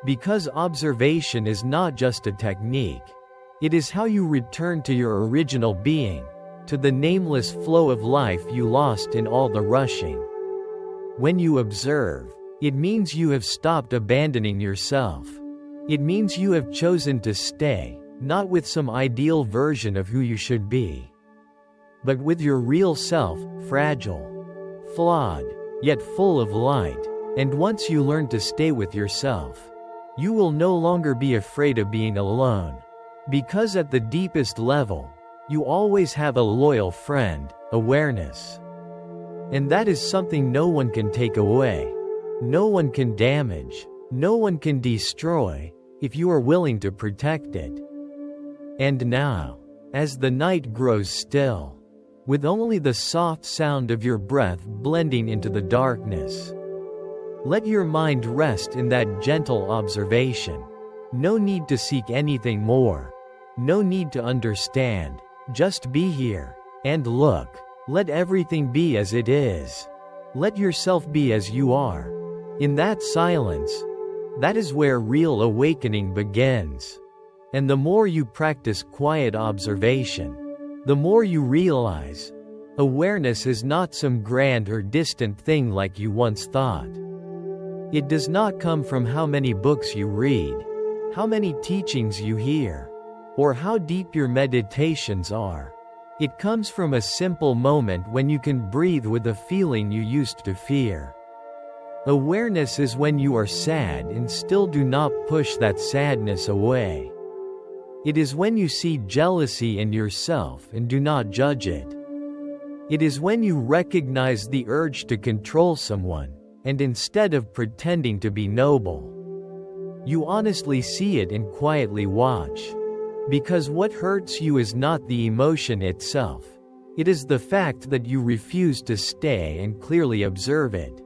Because observation is not just a technique, it is how you return to your original being, to the nameless flow of life you lost in all the rushing. When you observe, it means you have stopped abandoning yourself. It means you have chosen to stay, not with some ideal version of who you should be, but with your real self, fragile, flawed, yet full of light. And once you learn to stay with yourself, you will no longer be afraid of being alone. Because at the deepest level, you always have a loyal friend, awareness. And that is something no one can take away. No one can damage. No one can destroy, if you are willing to protect it. And now, as the night grows still, with only the soft sound of your breath blending into the darkness, let your mind rest in that gentle observation. No need to seek anything more. No need to understand. Just be here, and look. Let everything be as it is. Let yourself be as you are. In that silence, that is where real awakening begins. And the more you practice quiet observation, the more you realize, awareness is not some grand or distant thing like you once thought. It does not come from how many books you read, how many teachings you hear, or how deep your meditations are. It comes from a simple moment when you can breathe with a feeling you used to fear. Awareness is when you are sad and still do not push that sadness away. It is when you see jealousy in yourself and do not judge it. It is when you recognize the urge to control someone, and instead of pretending to be noble, you honestly see it and quietly watch. Because what hurts you is not the emotion itself. It is the fact that you refuse to stay and clearly observe it.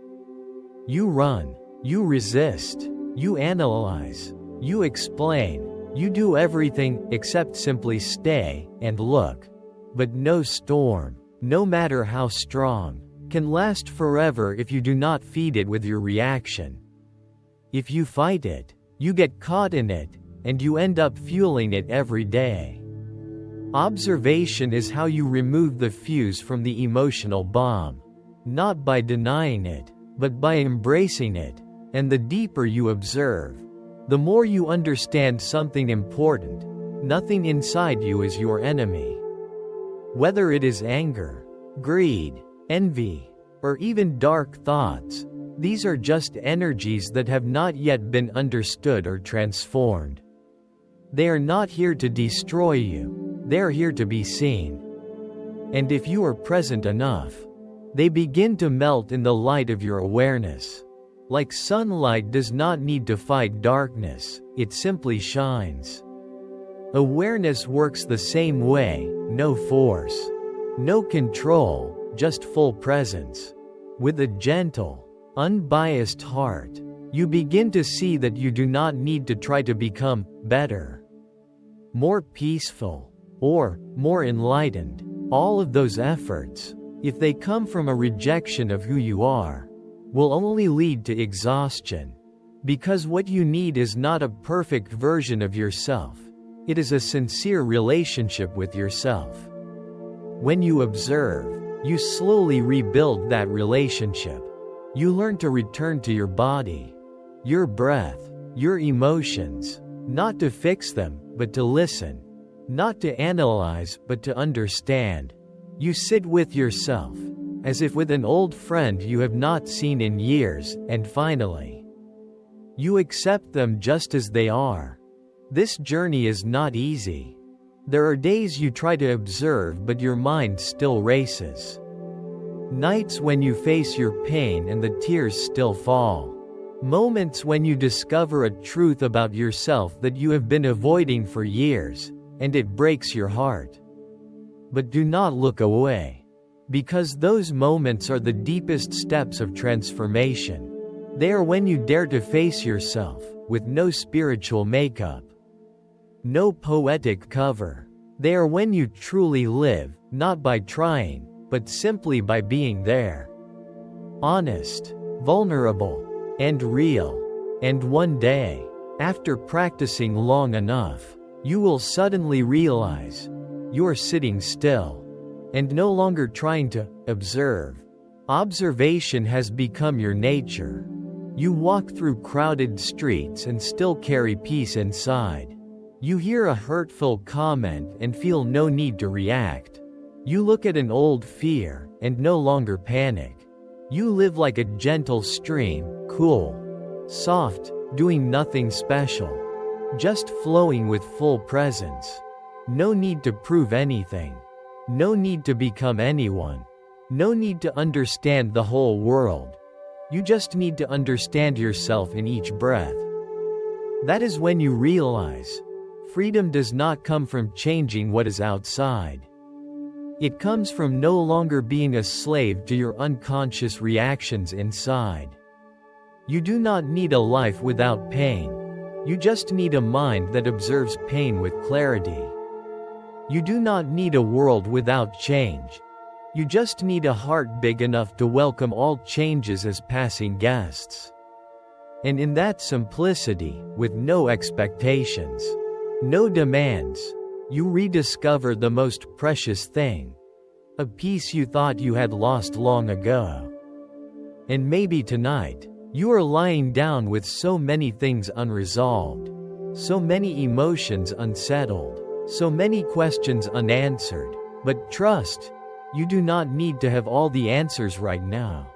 You run, you resist, you analyze, you explain, you do everything except simply stay and look. But no storm, no matter how strong, can last forever if you do not feed it with your reaction. If you fight it, you get caught in it, and you end up fueling it every day. Observation is how you remove the fuse from the emotional bomb. Not by denying it, but by embracing it. And the deeper you observe, the more you understand something important. Nothing inside you is your enemy. Whether it is anger, greed, envy, or even dark thoughts, these are just energies that have not yet been understood or transformed. They are not here to destroy you, they are here to be seen. And if you are present enough, they begin to melt in the light of your awareness. Like sunlight does not need to fight darkness, it simply shines. Awareness works the same way, no force, no control, just full presence. With a gentle, unbiased heart, you begin to see that you do not need to try to become better, more peaceful, or more enlightened. All of those efforts, if they come from a rejection of who you are, will only lead to exhaustion. Because what you need is not a perfect version of yourself, it is a sincere relationship with yourself. When you observe, you slowly rebuild that relationship. You learn to return to your body, your breath, your emotions, not to fix them, but to listen, not to analyze, but to understand. You sit with yourself, as if with an old friend you have not seen in years, and finally, you accept them just as they are. This journey is not easy. There are days you try to observe but your mind still races. Nights when you face your pain and the tears still fall. Moments when you discover a truth about yourself that you have been avoiding for years, and it breaks your heart. But do not look away. Because those moments are the deepest steps of transformation. They are when you dare to face yourself, with no spiritual makeup, no poetic cover. They are when you truly live, not by trying, but simply by being there. Honest, vulnerable, and real. And one day, after practicing long enough, you will suddenly realize you are sitting still, and no longer trying to observe. Observation has become your nature. You walk through crowded streets and still carry peace inside. You hear a hurtful comment and feel no need to react. You look at an old fear and no longer panic. You live like a gentle stream, cool, soft, doing nothing special, just flowing with full presence. No need to prove anything. No need to become anyone. No need to understand the whole world. You just need to understand yourself in each breath. That is when you realize freedom does not come from changing what is outside. It comes from no longer being a slave to your unconscious reactions inside. You do not need a life without pain. You just need a mind that observes pain with clarity. You do not need a world without change. You just need a heart big enough to welcome all changes as passing guests. And in that simplicity, with no expectations, no demands, you rediscover the most precious thing. A peace you thought you had lost long ago. And maybe tonight, you are lying down with so many things unresolved, so many emotions unsettled, so many questions unanswered. But trust, you do not need to have all the answers right now.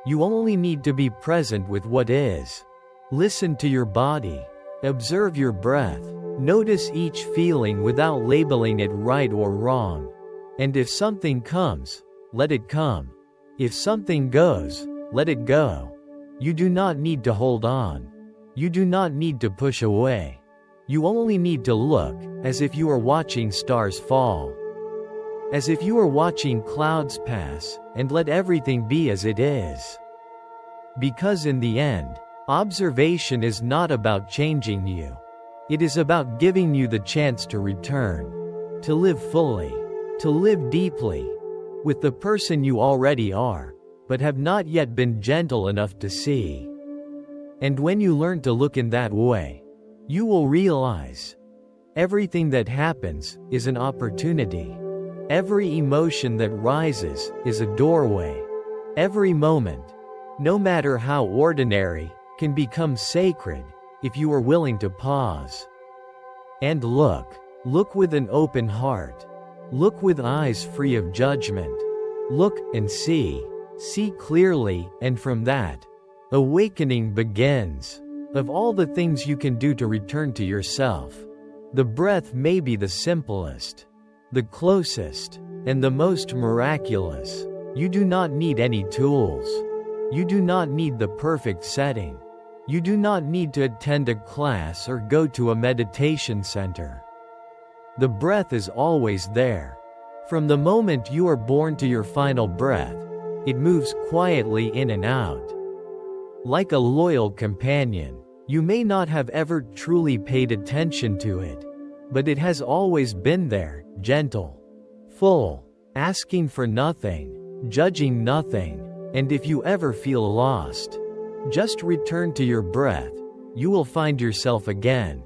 You only need to be present with what is. Listen to your body. Observe your breath. Notice each feeling without labeling it right or wrong. And if something comes, let it come. If something goes, let it go. You do not need to hold on. You do not need to push away. You only need to look, as if you are watching stars fall. As if you are watching clouds pass, and let everything be as it is. Because in the end, observation is not about changing you. It is about giving you the chance to return. To live fully. To live deeply. With the person you already are, but have not yet been gentle enough to see. And when you learn to look in that way, you will realize everything that happens is an opportunity. Every emotion that rises is a doorway. Every moment, no matter how ordinary, can become sacred if you are willing to pause and look. Look with an open heart. Look with eyes free of judgment. Look and see. See clearly, and from that, awakening begins. Of all the things you can do to return to yourself, the breath may be the simplest, the closest, and the most miraculous. You do not need any tools. You do not need the perfect setting. You do not need to attend a class or go to a meditation center. The breath is always there. From the moment you are born to your final breath, it moves quietly in and out. Like a loyal companion, you may not have ever truly paid attention to it, but it has always been there, gentle, full, asking for nothing, judging nothing, and if you ever feel lost, just return to your breath. You will find yourself again.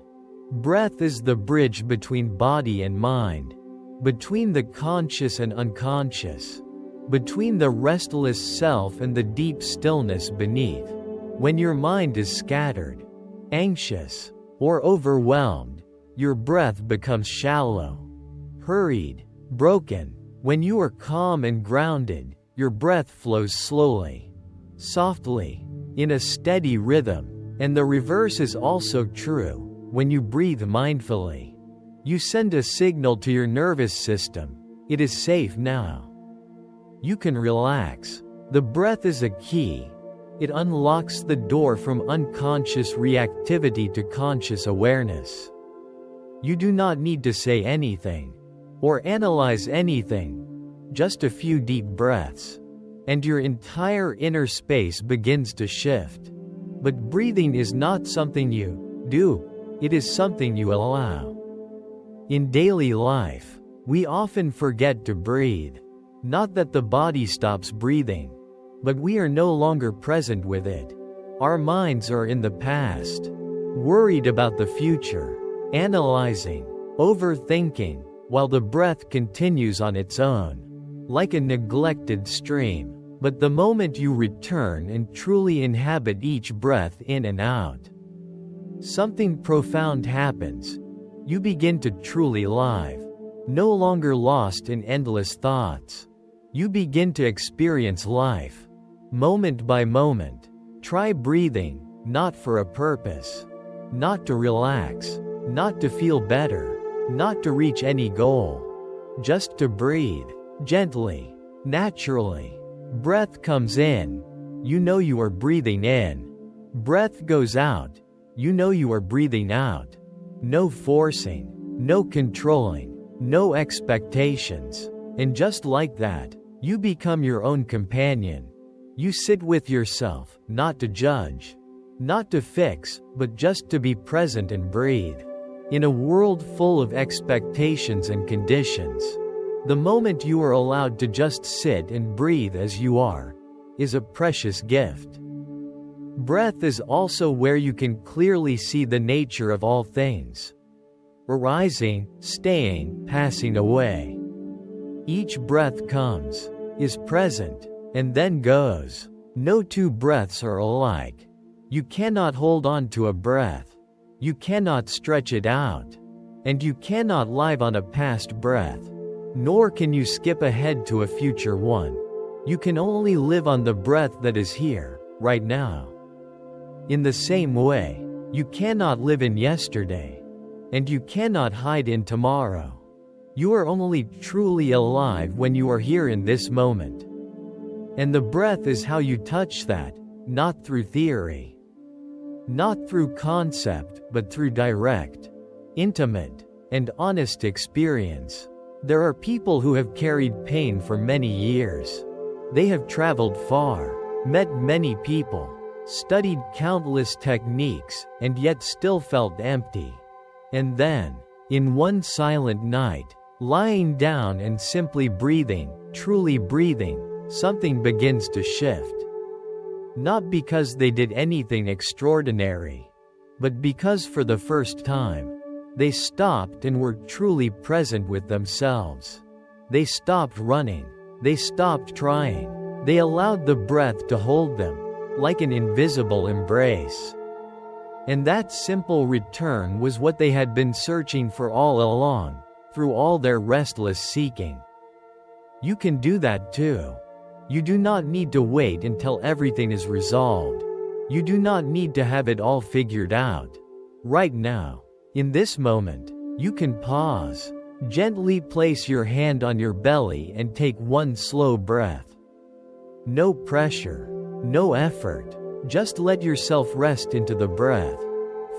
Breath is the bridge between body and mind, between the conscious and unconscious, between the restless self and the deep stillness beneath. When your mind is scattered, anxious, or overwhelmed, your breath becomes shallow, hurried, broken. When you are calm and grounded, your breath flows slowly, softly, in a steady rhythm. And the reverse is also true. When you breathe mindfully, you send a signal to your nervous system. It is safe now. You can relax. The breath is a key. It unlocks the door from unconscious reactivity to conscious awareness. You do not need to say anything or analyze anything. Just a few deep breaths, and your entire inner space begins to shift. But breathing is not something you do, it is something you allow. In daily life, we often forget to breathe. Not that the body stops breathing, but we are no longer present with it. Our minds are in the past, worried about the future, analyzing, overthinking, while the breath continues on its own, like a neglected stream. But the moment you return and truly inhabit each breath in and out, something profound happens. You begin to truly live, no longer lost in endless thoughts. You begin to experience life, moment by moment. Try breathing, not for a purpose, not to relax, not to feel better, not to reach any goal, just to breathe, gently, naturally. Breath comes in, you know you are breathing in. Breath goes out, you know you are breathing out. No forcing, no controlling, no expectations. And just like that, you become your own companion. You sit with yourself, not to judge, not to fix, but just to be present and breathe. In a world full of expectations and conditions, the moment you are allowed to just sit and breathe as you are, is a precious gift. Breath is also where you can clearly see the nature of all things. Arising, staying, passing away. Each breath comes, is present, and then goes. No two breaths are alike. You cannot hold on to a breath. You cannot stretch it out. And you cannot live on a past breath. Nor can you skip ahead to a future one. You can only live on the breath that is here, right now. In the same way, you cannot live in yesterday. And you cannot hide in tomorrow. You are only truly alive when you are here in this moment. And the breath is how you touch that, not through theory. Not through concept, but through direct, intimate, and honest experience. There are people who have carried pain for many years. They have traveled far, met many people, studied countless techniques, and yet still felt empty. And then, in one silent night, lying down and simply breathing, truly breathing, something begins to shift. Not because they did anything extraordinary, but because for the first time, they stopped and were truly present with themselves. They stopped running. They stopped trying. They allowed the breath to hold them, like an invisible embrace. And that simple return was what they had been searching for all along, through all their restless seeking. You can do that too. You do not need to wait until everything is resolved. You do not need to have it all figured out. Right now, in this moment, you can pause, gently place your hand on your belly and take one slow breath. No pressure, no effort, just let yourself rest into the breath.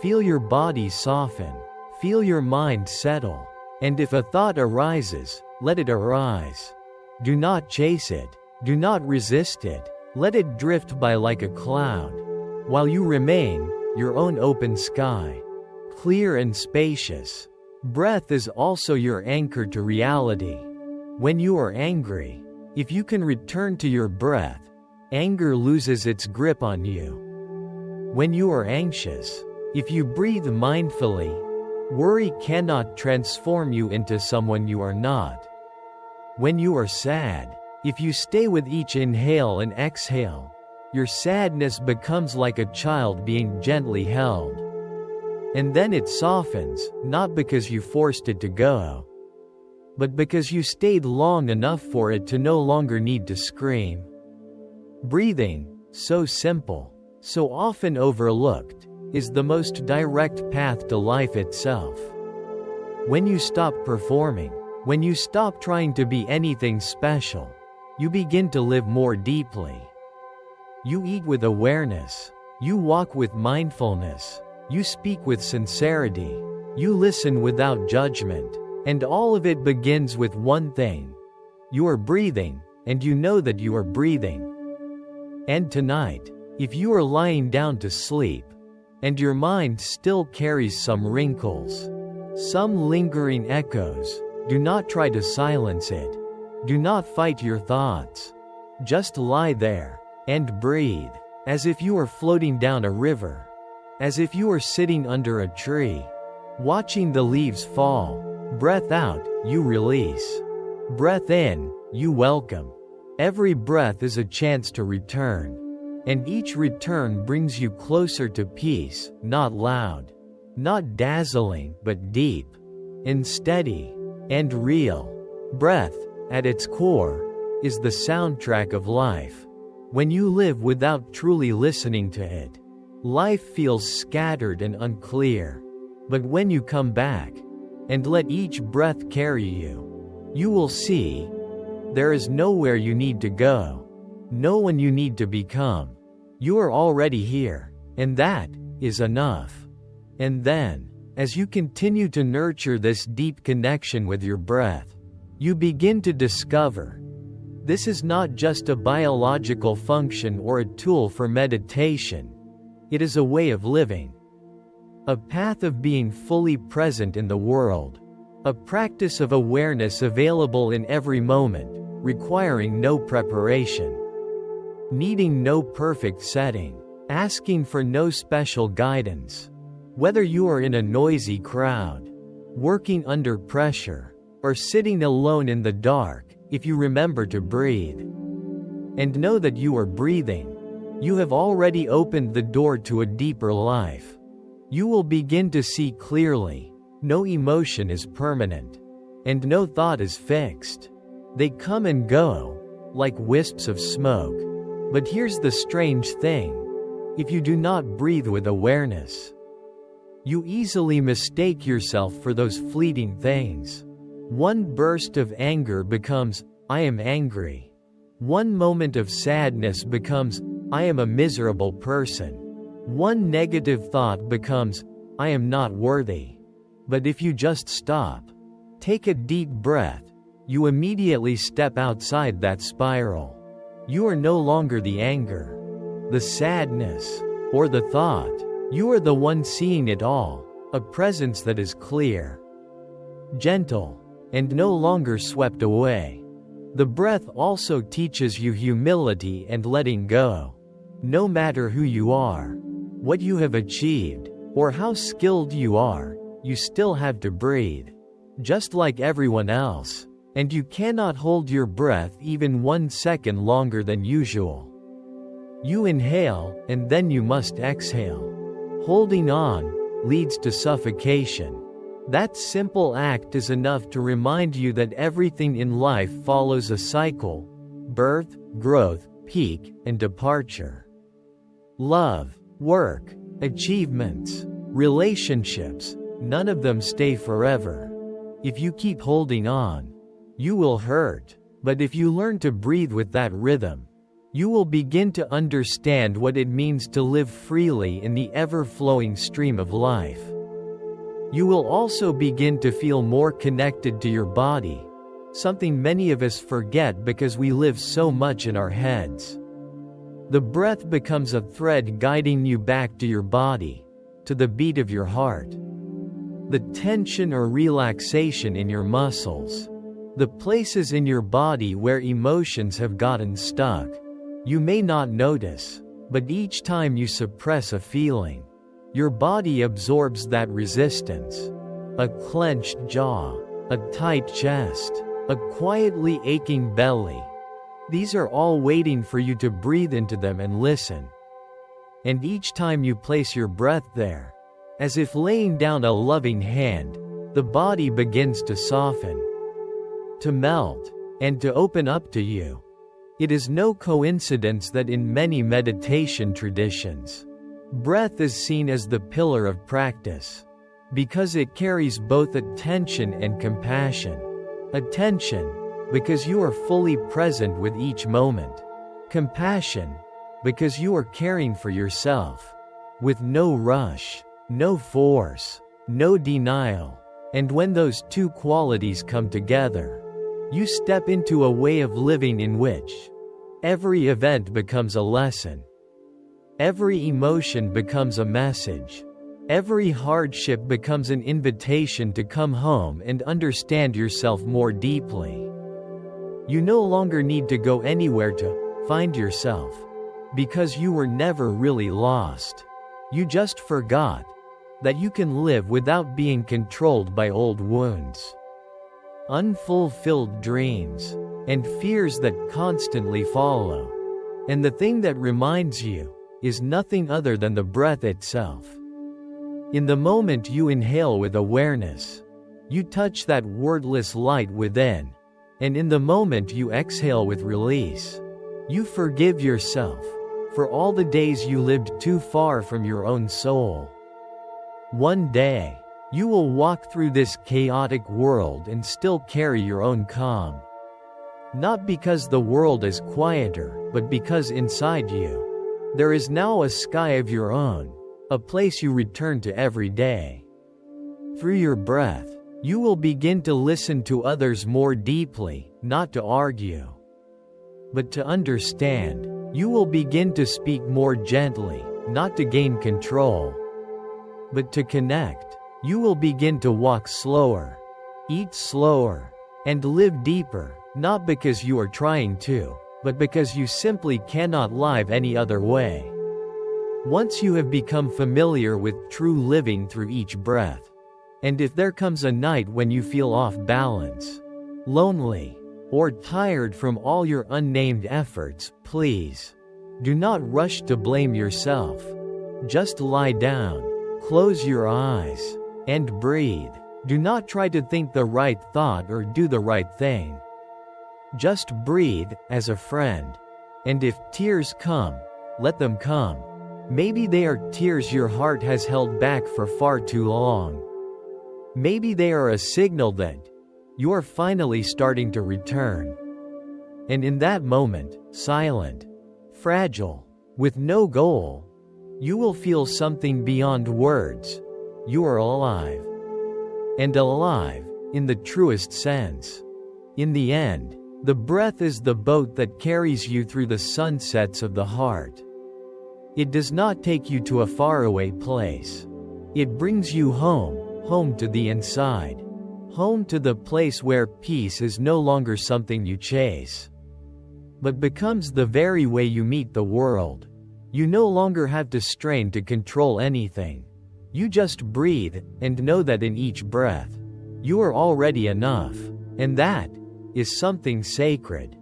Feel your body soften, feel your mind settle, and if a thought arises, let it arise. Do not chase it, do not resist it, let it drift by like a cloud, while you remain, your own open sky, clear and spacious. Breath is also your anchor to reality. When you are angry, if you can return to your breath, anger loses its grip on you. When you are anxious, if you breathe mindfully, worry cannot transform you into someone you are not. When you are sad, if you stay with each inhale and exhale, your sadness becomes like a child being gently held. And then it softens, not because you forced it to go, but because you stayed long enough for it to no longer need to scream. Breathing, so simple, so often overlooked, is the most direct path to life itself. When you stop performing, when you stop trying to be anything special, you begin to live more deeply. You eat with awareness, you walk with mindfulness, you speak with sincerity, you listen without judgment, and all of it begins with one thing. You are breathing, and you know that you are breathing. And tonight, if you are lying down to sleep, and your mind still carries some wrinkles, some lingering echoes, do not try to silence it. Do not fight your thoughts. Just lie there, and breathe, as if you are floating down a river, as if you are sitting under a tree, watching the leaves fall. Breath out, you release. Breath in, you welcome. Every breath is a chance to return. And each return brings you closer to peace, not loud, not dazzling, but deep, and steady, and real. Breath, at its core, is the soundtrack of life. When you live without truly listening to it, life feels scattered and unclear. But when you come back, and let each breath carry you, you will see, there is nowhere you need to go, no one you need to become. You are already here, and that is enough. And then, as you continue to nurture this deep connection with your breath, you begin to discover, this is not just a biological function or a tool for meditation. It is a way of living. A path of being fully present in the world. A practice of awareness available in every moment, requiring no preparation. Needing no perfect setting. Asking for no special guidance. Whether you are in a noisy crowd, working under pressure, or sitting alone in the dark, if you remember to breathe, and know that you are breathing, you have already opened the door to a deeper life. You will begin to see clearly. No emotion is permanent, and no thought is fixed. They come and go, like wisps of smoke. But here's the strange thing. If you do not breathe with awareness, you easily mistake yourself for those fleeting things. One burst of anger becomes, I am angry. One moment of sadness becomes, I am a miserable person. One negative thought becomes, I am not worthy. But if you just stop, take a deep breath, you immediately step outside that spiral. You are no longer the anger, the sadness, or the thought. You are the one seeing it all, a presence that is clear, gentle, and no longer swept away. The breath also teaches you humility and letting go. No matter who you are, what you have achieved, or how skilled you are, you still have to breathe, just like everyone else, and you cannot hold your breath even 1 second longer than usual. You inhale, and then you must exhale. Holding on leads to suffocation. That simple act is enough to remind you that everything in life follows a cycle: birth, growth, peak, and departure. Love, work, achievements, relationships, none of them stay forever. If you keep holding on, you will hurt. But if you learn to breathe with that rhythm, you will begin to understand what it means to live freely in the ever-flowing stream of life. You will also begin to feel more connected to your body, something many of us forget because we live so much in our heads. The breath becomes a thread guiding you back to your body, to the beat of your heart. The tension or relaxation in your muscles, the places in your body where emotions have gotten stuck. You may not notice, but each time you suppress a feeling, your body absorbs that resistance. A clenched jaw, a tight chest, a quietly aching belly. These are all waiting for you to breathe into them and listen. And each time you place your breath there, as if laying down a loving hand, the body begins to soften, to melt, and to open up to you. It is no coincidence that in many meditation traditions, breath is seen as the pillar of practice, because it carries both attention and compassion. Attention, because you are fully present with each moment. Compassion, because you are caring for yourself, with no rush, no force, no denial. And when those two qualities come together, you step into a way of living in which every event becomes a lesson. Every emotion becomes a message. Every hardship becomes an invitation to come home and understand yourself more deeply. You no longer need to go anywhere to find yourself, because you were never really lost. You just forgot that you can live without being controlled by old wounds, unfulfilled dreams, and fears that constantly follow. And the thing that reminds you is nothing other than the breath itself. In the moment you inhale with awareness, you touch that wordless light within, and in the moment you exhale with release, you forgive yourself for all the days you lived too far from your own soul. One day, you will walk through this chaotic world and still carry your own calm. Not because the world is quieter, but because inside you, there is now a sky of your own, a place you return to every day. Through your breath, you will begin to listen to others more deeply, not to argue, but to understand. You will begin to speak more gently, not to gain control, but to connect. You will begin to walk slower, eat slower, and live deeper, not because you are trying to, but because you simply cannot live any other way. Once you have become familiar with true living through each breath, and if there comes a night when you feel off balance, lonely, or tired from all your unnamed efforts, please do not rush to blame yourself. Just lie down, close your eyes, and breathe. Do not try to think the right thought or do the right thing. Just breathe, as a friend. And if tears come, let them come. Maybe they are tears your heart has held back for far too long. Maybe they are a signal that you are finally starting to return. And in that moment, silent, fragile, with no goal, you will feel something beyond words. You are alive. and alive, in the truest sense. In the end, the breath is the boat that carries you through the sunsets of the heart. It does not take you to a faraway place. It brings you home, home to the inside. Home to the place where peace is no longer something you chase, but becomes the very way you meet the world. You no longer have to strain to control anything. You just breathe, and know that in each breath, you are already enough, and that is something sacred.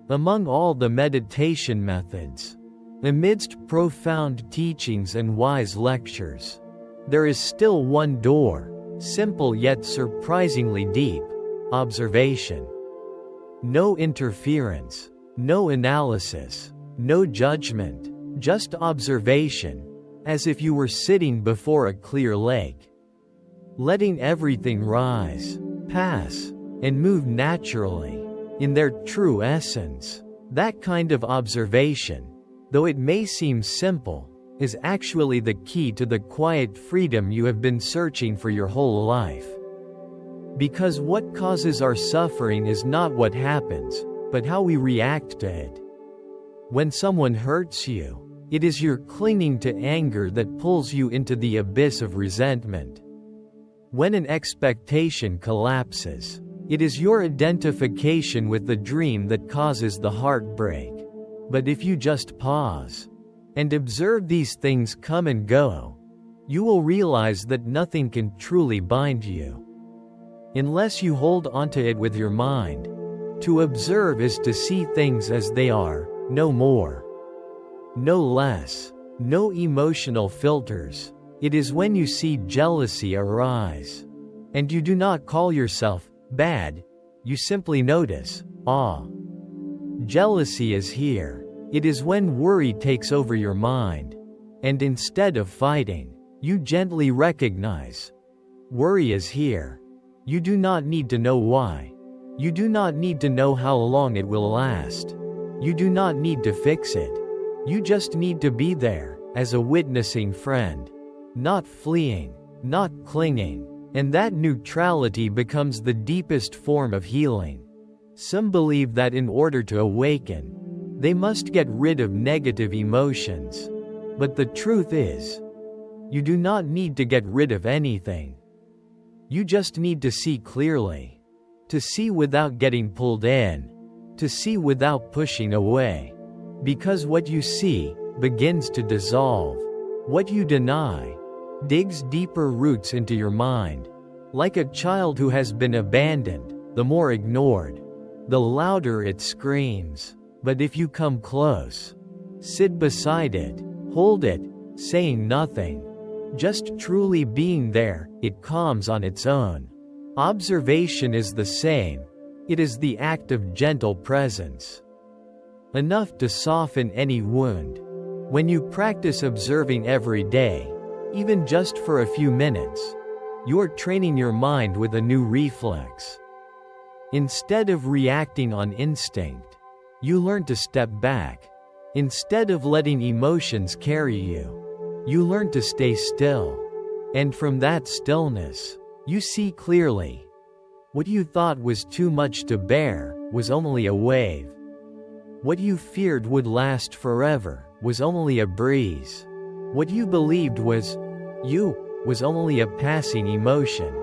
Among all the meditation methods, amidst profound teachings and wise lectures, there is still one door, simple yet surprisingly deep: observation. No interference, no analysis, no judgment, just observation, as if you were sitting before a clear lake, letting everything rise, pass, and move naturally, in their true essence. That kind of observation, though it may seem simple, is actually the key to the quiet freedom you have been searching for your whole life. Because what causes our suffering is not what happens, but how we react to it. When someone hurts you, it is your clinging to anger that pulls you into the abyss of resentment. When an expectation collapses, it is your identification with the dream that causes the heartbreak. But if you just pause and observe these things come and go, you will realize that nothing can truly bind you, unless you hold onto it with your mind. To observe is to see things as they are, no more, no less, no emotional filters. It is when you see jealousy arise, and you do not call yourself bad, you simply notice, jealousy is here. It is when worry takes over your mind, and instead of fighting, you gently recognize, worry is here. You do not need to know why. You do not need to know how long it will last. You do not need to fix it. You just need to be there, as a witnessing friend. Not fleeing, not clinging. And that neutrality becomes the deepest form of healing. Some believe that in order to awaken, they must get rid of negative emotions. But the truth is, you do not need to get rid of anything. You just need to see clearly. To see without getting pulled in. To see without pushing away. Because what you see begins to dissolve. What you deny digs deeper roots into your mind. Like a child who has been abandoned, the more ignored, the louder it screams. But if you come close, sit beside it, hold it, saying nothing, just truly being there, it calms on its own. Observation is the same. It is the act of gentle presence, enough to soften any wound. When you practice observing every day, even just for a few minutes, you are training your mind with a new reflex. Instead of reacting on instinct, you learn to step back. Instead of letting emotions carry you, you learn to stay still. And from that stillness, you see clearly. What you thought was too much to bear was only a wave. What you feared would last forever was only a breeze. What you believed was you was only a passing emotion.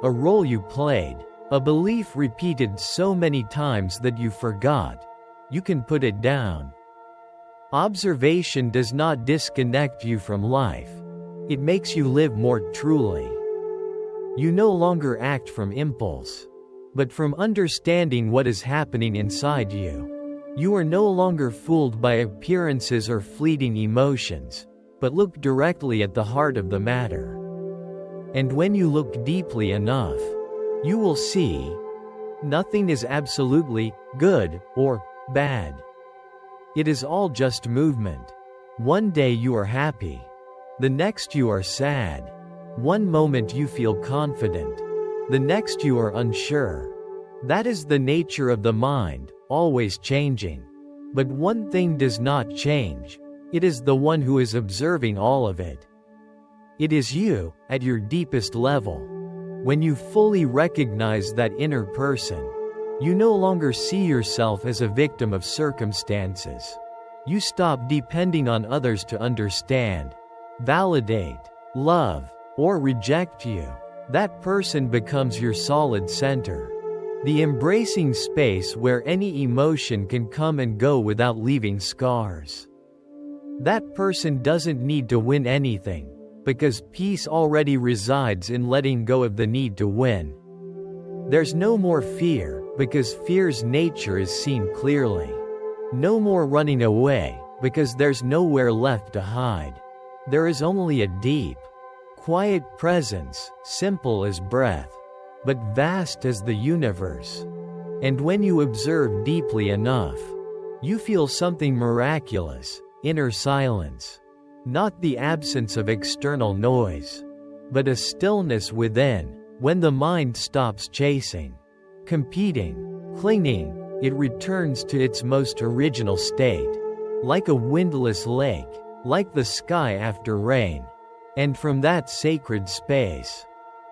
A role you played, a belief repeated so many times that you forgot. You can put it down. Observation does not disconnect you from life. It makes you live more truly. You no longer act from impulse, but from understanding what is happening inside you. You are no longer fooled by appearances or fleeting emotions, but look directly at the heart of the matter. And when you look deeply enough, you will see nothing is absolutely good or bad. It is all just movement. One day you are happy. The next you are sad. One moment you feel confident. The next you are unsure. That is the nature of the mind, always changing. But one thing does not change. It is the one who is observing all of it. It is you, at your deepest level. When you fully recognize that inner person, you no longer see yourself as a victim of circumstances. You stop depending on others to understand, validate, love, or reject you. That person becomes your solid center. The embracing space where any emotion can come and go without leaving scars. That person doesn't need to win anything, because peace already resides in letting go of the need to win. There's no more fear, because fear's nature is seen clearly. No more running away, because there's nowhere left to hide. There is only a deep, quiet presence, simple as breath, but vast as the universe. And when you observe deeply enough, you feel something miraculous, inner silence. Not the absence of external noise, but a stillness within. When the mind stops chasing, competing, clinging, it returns to its most original state, like a windless lake, like the sky after rain. And from that sacred space,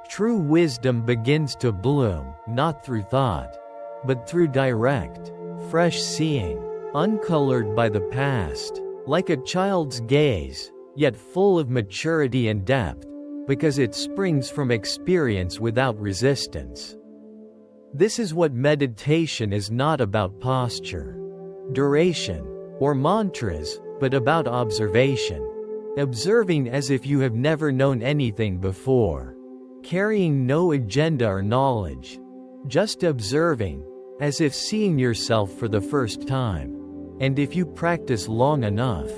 true wisdom begins to bloom, not through thought, but through direct, fresh seeing, uncolored by the past, like a child's gaze, yet full of maturity and depth, because it springs from experience without resistance. This is what meditation is not about posture, duration, or mantras, but about observation. Observing as if you have never known anything before. Carrying no agenda or knowledge. Just observing, as if seeing yourself for the first time. And if you practice long enough,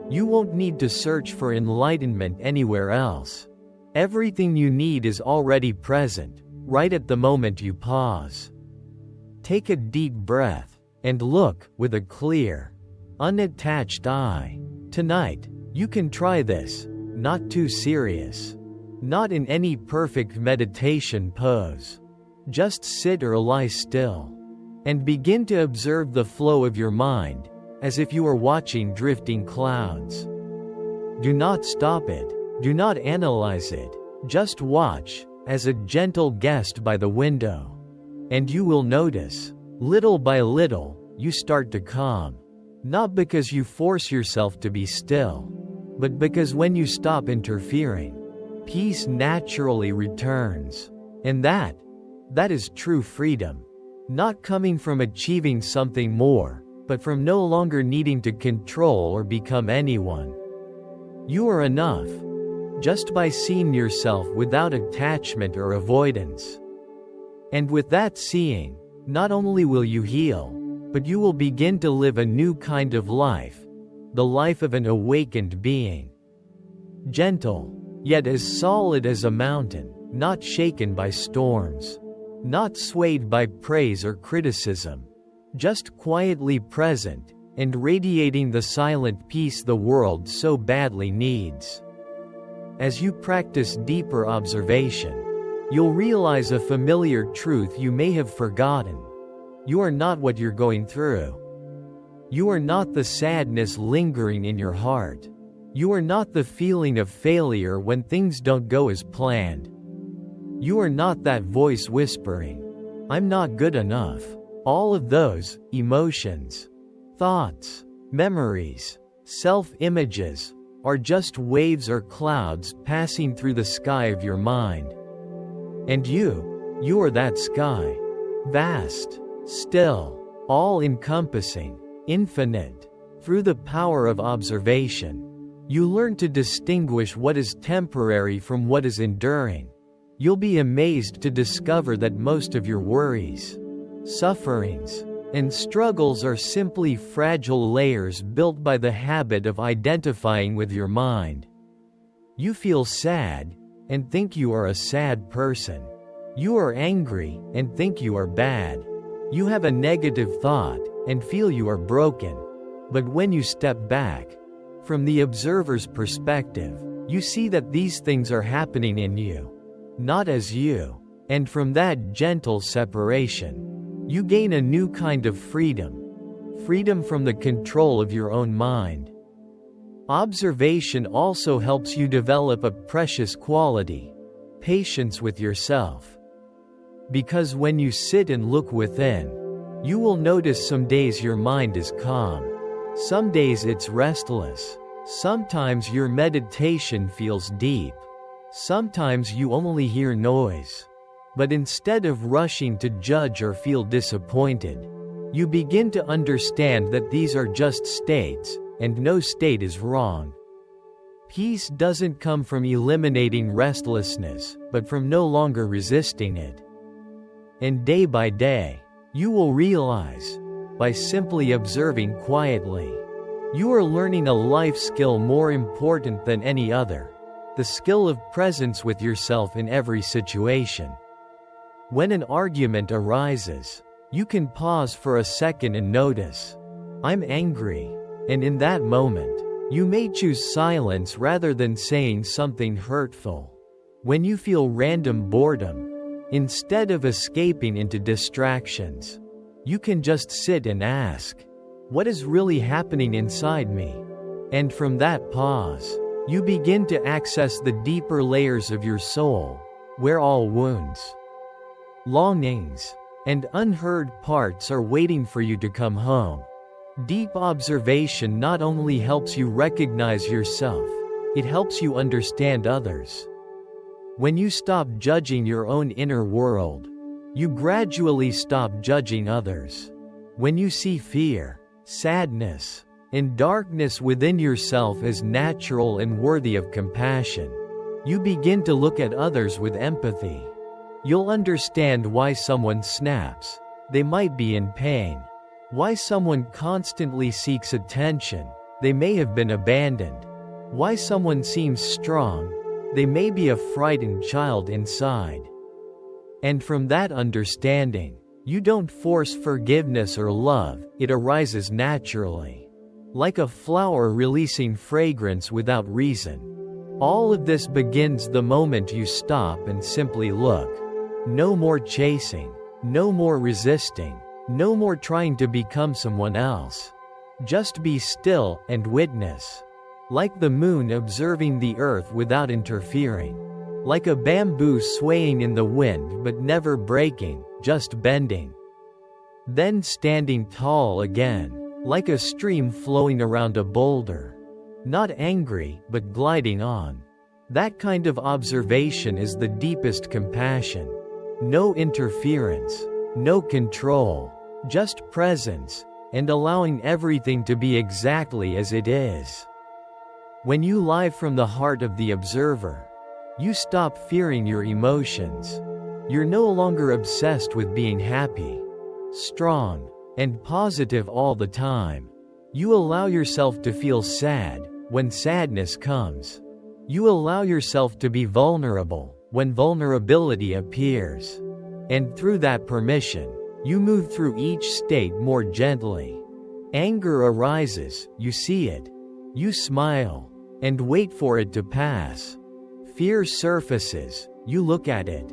you won't need to search for enlightenment anywhere else. Everything you need is already present, right at the moment you pause. Take a deep breath, and look with a clear, unattached eye. Tonight, you can try this, not too serious. Not in any perfect meditation pose. Just sit or lie still. And begin to observe the flow of your mind, as if you were watching drifting clouds. Do not stop it. Do not analyze it. Just watch, as a gentle guest by the window. And you will notice, little by little, you start to calm. Not because you force yourself to be still, but because when you stop interfering, peace naturally returns. And that is true freedom. Not coming from achieving something more, but from no longer needing to control or become anyone. You are enough, just by seeing yourself without attachment or avoidance. And with that seeing, not only will you heal, but you will begin to live a new kind of life, the life of an awakened being. Gentle, yet as solid as a mountain, not shaken by storms, not swayed by praise or criticism, just quietly present, and radiating the silent peace the world so badly needs. As you practice deeper observation, you'll realize a familiar truth you may have forgotten. You are not what you're going through. You are not the sadness lingering in your heart. You are not the feeling of failure when things don't go as planned. You are not that voice whispering, "I'm not good enough." All of those emotions, thoughts, memories, self-images, are just waves or clouds passing through the sky of your mind. And you are that sky. Vast, still, all-encompassing, infinite. Through the power of observation, you learn to distinguish what is temporary from what is enduring. You'll be amazed to discover that most of your worries, sufferings, and struggles are simply fragile layers built by the habit of identifying with your mind. You feel sad, and think you are a sad person. You are angry, and think you are bad. You have a negative thought, and feel you are broken. But when you step back, from the observer's perspective, you see that these things are happening in you, not as you. And from that gentle separation, you gain a new kind of freedom. Freedom from the control of your own mind. Observation also helps you develop a precious quality, patience with yourself. Because when you sit and look within, you will notice some days your mind is calm. Some days it's restless. Sometimes your meditation feels deep. Sometimes you only hear noise. But instead of rushing to judge or feel disappointed, you begin to understand that these are just states, and no state is wrong. Peace doesn't come from eliminating restlessness, but from no longer resisting it. And day by day, you will realize, by simply observing quietly, you are learning a life skill more important than any other, the skill of presence with yourself in every situation. When an argument arises, you can pause for a second and notice, "I'm angry," and in that moment, you may choose silence rather than saying something hurtful. When you feel random boredom, instead of escaping into distractions, you can just sit and ask, "What is really happening inside me?" And from that pause, you begin to access the deeper layers of your soul, where all wounds, longings, and unheard parts are waiting for you to come home. Deep observation not only helps you recognize yourself, it helps you understand others. When you stop judging your own inner world, you gradually stop judging others. When you see fear, sadness, and darkness within yourself as natural and worthy of compassion, you begin to look at others with empathy. You'll understand why someone snaps. They might be in pain. Why someone constantly seeks attention. They may have been abandoned. Why someone seems strong. They may be a frightened child inside. And from that understanding, you don't force forgiveness or love, it arises naturally. Like a flower releasing fragrance without reason. All of this begins the moment you stop and simply look. No more chasing. No more resisting. No more trying to become someone else. Just be still and witness. Like the moon observing the earth without interfering. Like a bamboo swaying in the wind but never breaking, just bending. Then standing tall again. Like a stream flowing around a boulder. Not angry, but gliding on. That kind of observation is the deepest compassion. No interference. No control. Just presence, and allowing everything to be exactly as it is. When you live from the heart of the observer, you stop fearing your emotions. You're no longer obsessed with being happy, strong, and positive all the time. You allow yourself to feel sad when sadness comes. You allow yourself to be vulnerable when vulnerability appears. And through that permission, you move through each state more gently. Anger arises, you see it. You smile, and wait for it to pass. Fear surfaces, you look at it.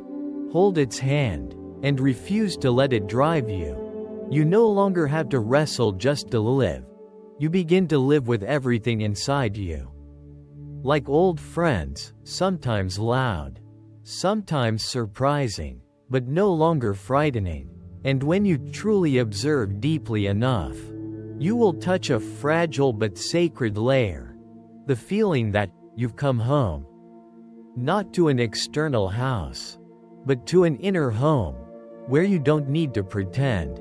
Hold its hand, and refuse to let it drive you. You no longer have to wrestle just to live. You begin to live with everything inside you. Like old friends, sometimes loud, sometimes surprising, but no longer frightening. And when you truly observe deeply enough, you will touch a fragile but sacred layer. The feeling that you've come home. Not to an external house, but to an inner home, where you don't need to pretend,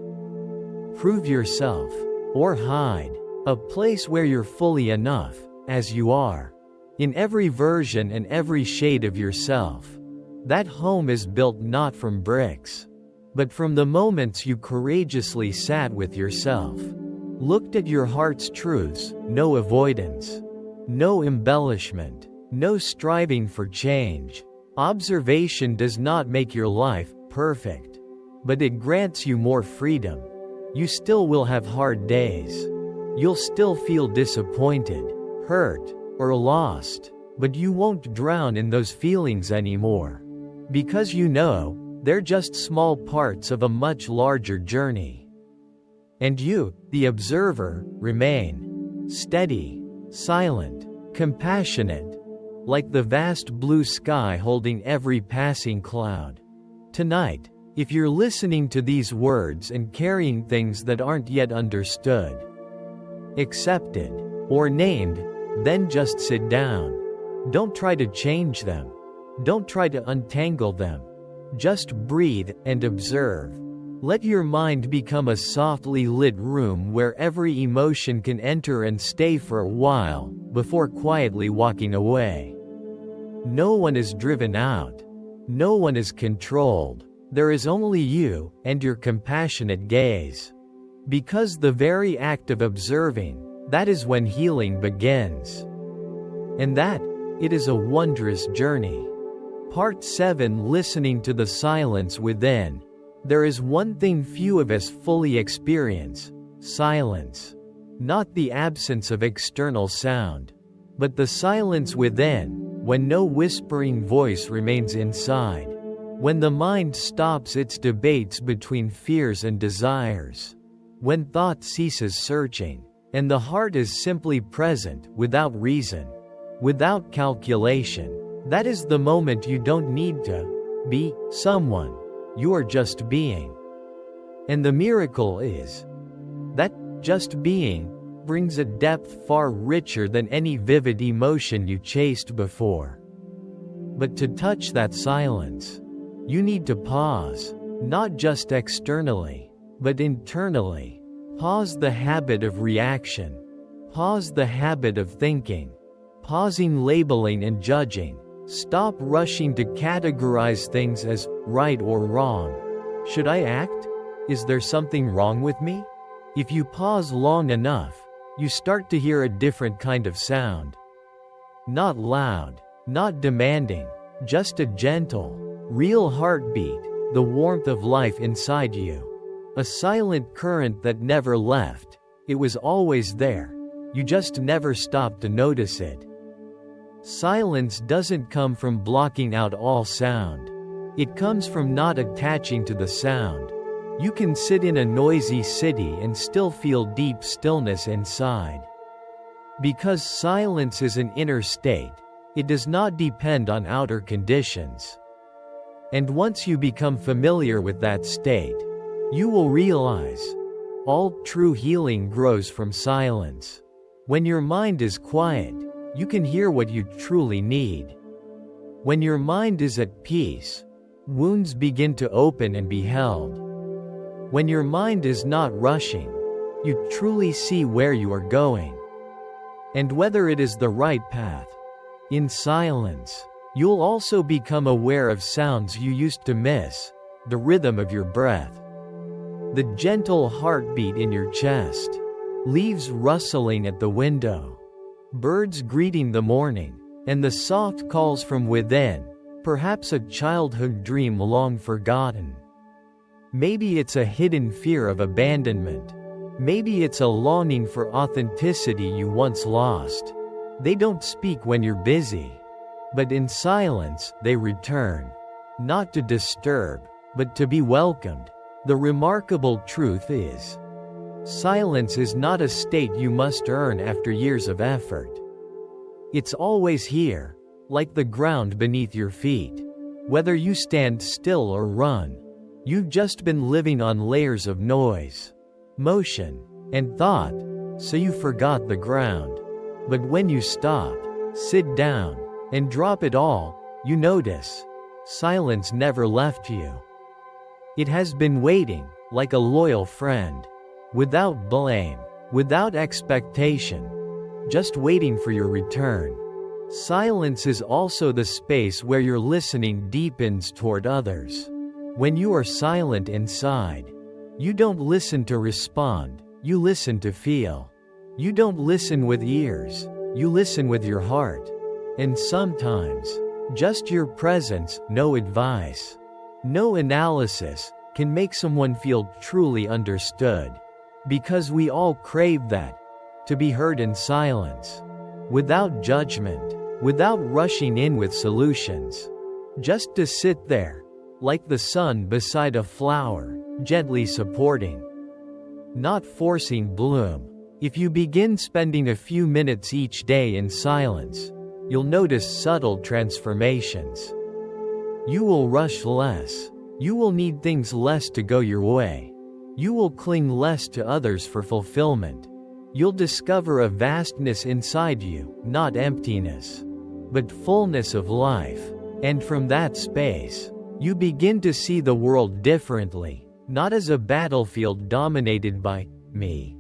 prove yourself, or hide. A place where you're fully enough, as you are. In every version and every shade of yourself. That home is built not from bricks, but from the moments you courageously sat with yourself. Looked at your heart's truths, no avoidance, no embellishment, no striving for change. Observation does not make your life perfect, but it grants you more freedom. You still will have hard days. You'll still feel disappointed, hurt, or lost, but you won't drown in those feelings anymore. Because you know, they're just small parts of a much larger journey. And you, the observer, remain steady, silent, compassionate, like the vast blue sky holding every passing cloud. Tonight, if you're listening to these words and carrying things that aren't yet understood, accepted, or named, then just sit down. Don't try to change them. Don't try to untangle them. Just breathe and observe. Let your mind become a softly lit room where every emotion can enter and stay for a while, before quietly walking away. No one is driven out. No one is controlled. There is only you, and your compassionate gaze. Because the very act of observing, that is when healing begins. And that, it is a wondrous journey. Part 7: Listening to the silence within. There is one thing few of us fully experience: silence. Not the absence of external sound, but the silence within, when no whispering voice remains inside. When the mind stops its debates between fears and desires. When thought ceases searching, and the heart is simply present, without reason, without calculation. That is the moment you don't need to be someone. You are just being. And the miracle is that just being brings a depth far richer than any vivid emotion you chased before. But to touch that silence, you need to pause, not just externally, but internally. Pause the habit of reaction. Pause the habit of thinking. Pausing labeling and judging. Stop rushing to categorize things as right or wrong. Should I act? Is there something wrong with me? If you pause long enough, you start to hear a different kind of sound. Not loud, not demanding, just a gentle, real heartbeat, the warmth of life inside you. A silent current that never left. It was always there. You just never stopped to notice it. Silence doesn't come from blocking out all sound. It comes from not attaching to the sound. You can sit in a noisy city and still feel deep stillness inside. Because silence is an inner state, it does not depend on outer conditions. And once you become familiar with that state, you will realize all true healing grows from silence. When your mind is quiet, you can hear what you truly need. When your mind is at peace, wounds begin to open and be held. When your mind is not rushing, you truly see where you are going, and whether it is the right path. In silence, you'll also become aware of sounds you used to miss, the rhythm of your breath, the gentle heartbeat in your chest, leaves rustling at the window, birds greeting the morning, and the soft calls from within, perhaps a childhood dream long forgotten. Maybe it's a hidden fear of abandonment. Maybe it's a longing for authenticity you once lost. They don't speak when you're busy, but in silence they return, not to disturb, but to be welcomed. The remarkable truth is, silence is not a state you must earn after years of effort. It's always here, like the ground beneath your feet. Whether you stand still or run, you've just been living on layers of noise, motion, and thought, so you forgot the ground. But when you stop, sit down, and drop it all, you notice silence never left you. It has been waiting, like a loyal friend, without blame, without expectation, just waiting for your return. Silence is also the space where your listening deepens toward others. When you are silent inside, you don't listen to respond, you listen to feel. You don't listen with ears, you listen with your heart. And sometimes, just your presence, no advice, no analysis, can make someone feel truly understood. Because we all crave that, to be heard in silence, without judgment, without rushing in with solutions. Just to sit there, like the sun beside a flower, gently supporting, not forcing bloom. If you begin spending a few minutes each day in silence, you'll notice subtle transformations. You will rush less. You will need things less to go your way. You will cling less to others for fulfillment. You'll discover a vastness inside you, not emptiness, but fullness of life. And from that space, you begin to see the world differently, not as a battlefield dominated by me,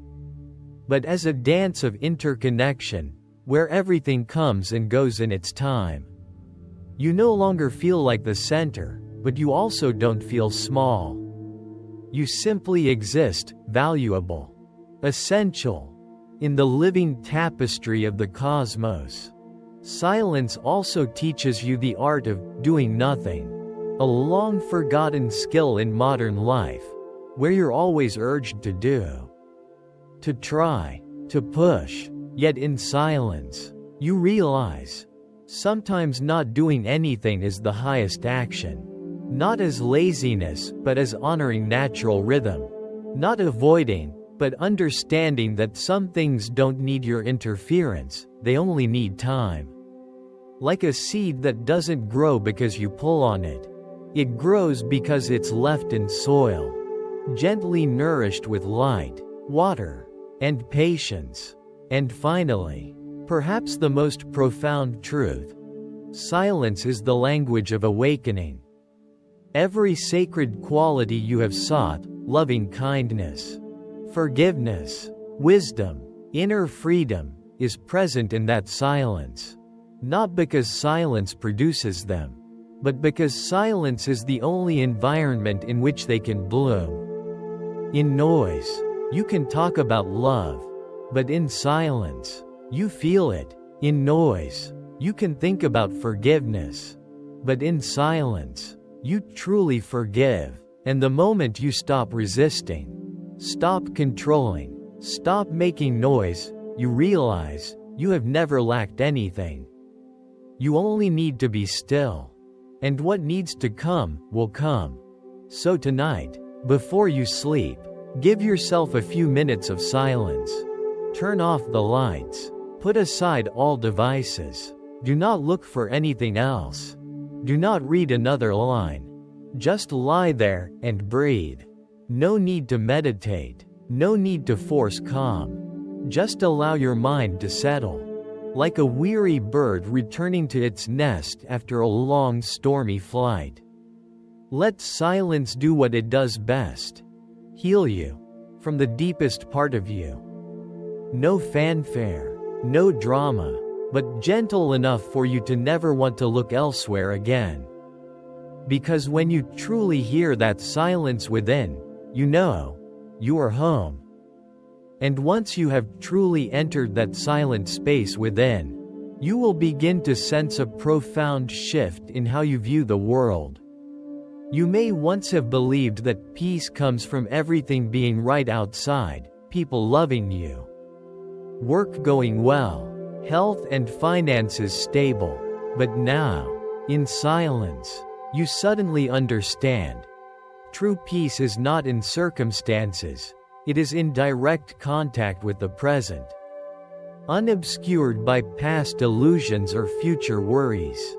but as a dance of interconnection, where everything comes and goes in its time. You no longer feel like the center, but you also don't feel small. You simply exist, valuable, essential, in the living tapestry of the cosmos. Silence also teaches you the art of doing nothing, a long-forgotten skill in modern life, where you're always urged to do, to try, to push, yet in silence, you realize, sometimes not doing anything is the highest action. Not as laziness, but as honoring natural rhythm. Not avoiding, but understanding that some things don't need your interference, they only need time. Like a seed that doesn't grow because you pull on it. It grows because it's left in soil, gently nourished with light, water, and patience. And finally, perhaps the most profound truth, silence is the language of awakening. Every sacred quality you have sought, loving kindness, forgiveness, wisdom, inner freedom, is present in that silence. Not because silence produces them, but because silence is the only environment in which they can bloom. In noise, you can talk about love, but in silence, you feel it. In noise, you can think about forgiveness, but in silence, you truly forgive. And the moment you stop resisting, stop controlling, stop making noise, you realize you have never lacked anything. You only need to be still. And what needs to come, will come. So tonight, before you sleep, give yourself a few minutes of silence. Turn off the lights. Put aside all devices. Do not look for anything else. Do not read another line. Just lie there and breathe. No need to meditate. No need to force calm. Just allow your mind to settle. Like a weary bird returning to its nest after a long stormy flight. Let silence do what it does best. Heal you. From the deepest part of you. No fanfare. No drama. But gentle enough for you to never want to look elsewhere again. Because when you truly hear that silence within, you know, you are home. And once you have truly entered that silent space within, you will begin to sense a profound shift in how you view the world. You may once have believed that peace comes from everything being right outside, people loving you, work going well, health and finances stable. But now, in silence, you suddenly understand. True peace is not in circumstances, it is in direct contact with the present. Unobscured by past illusions or future worries.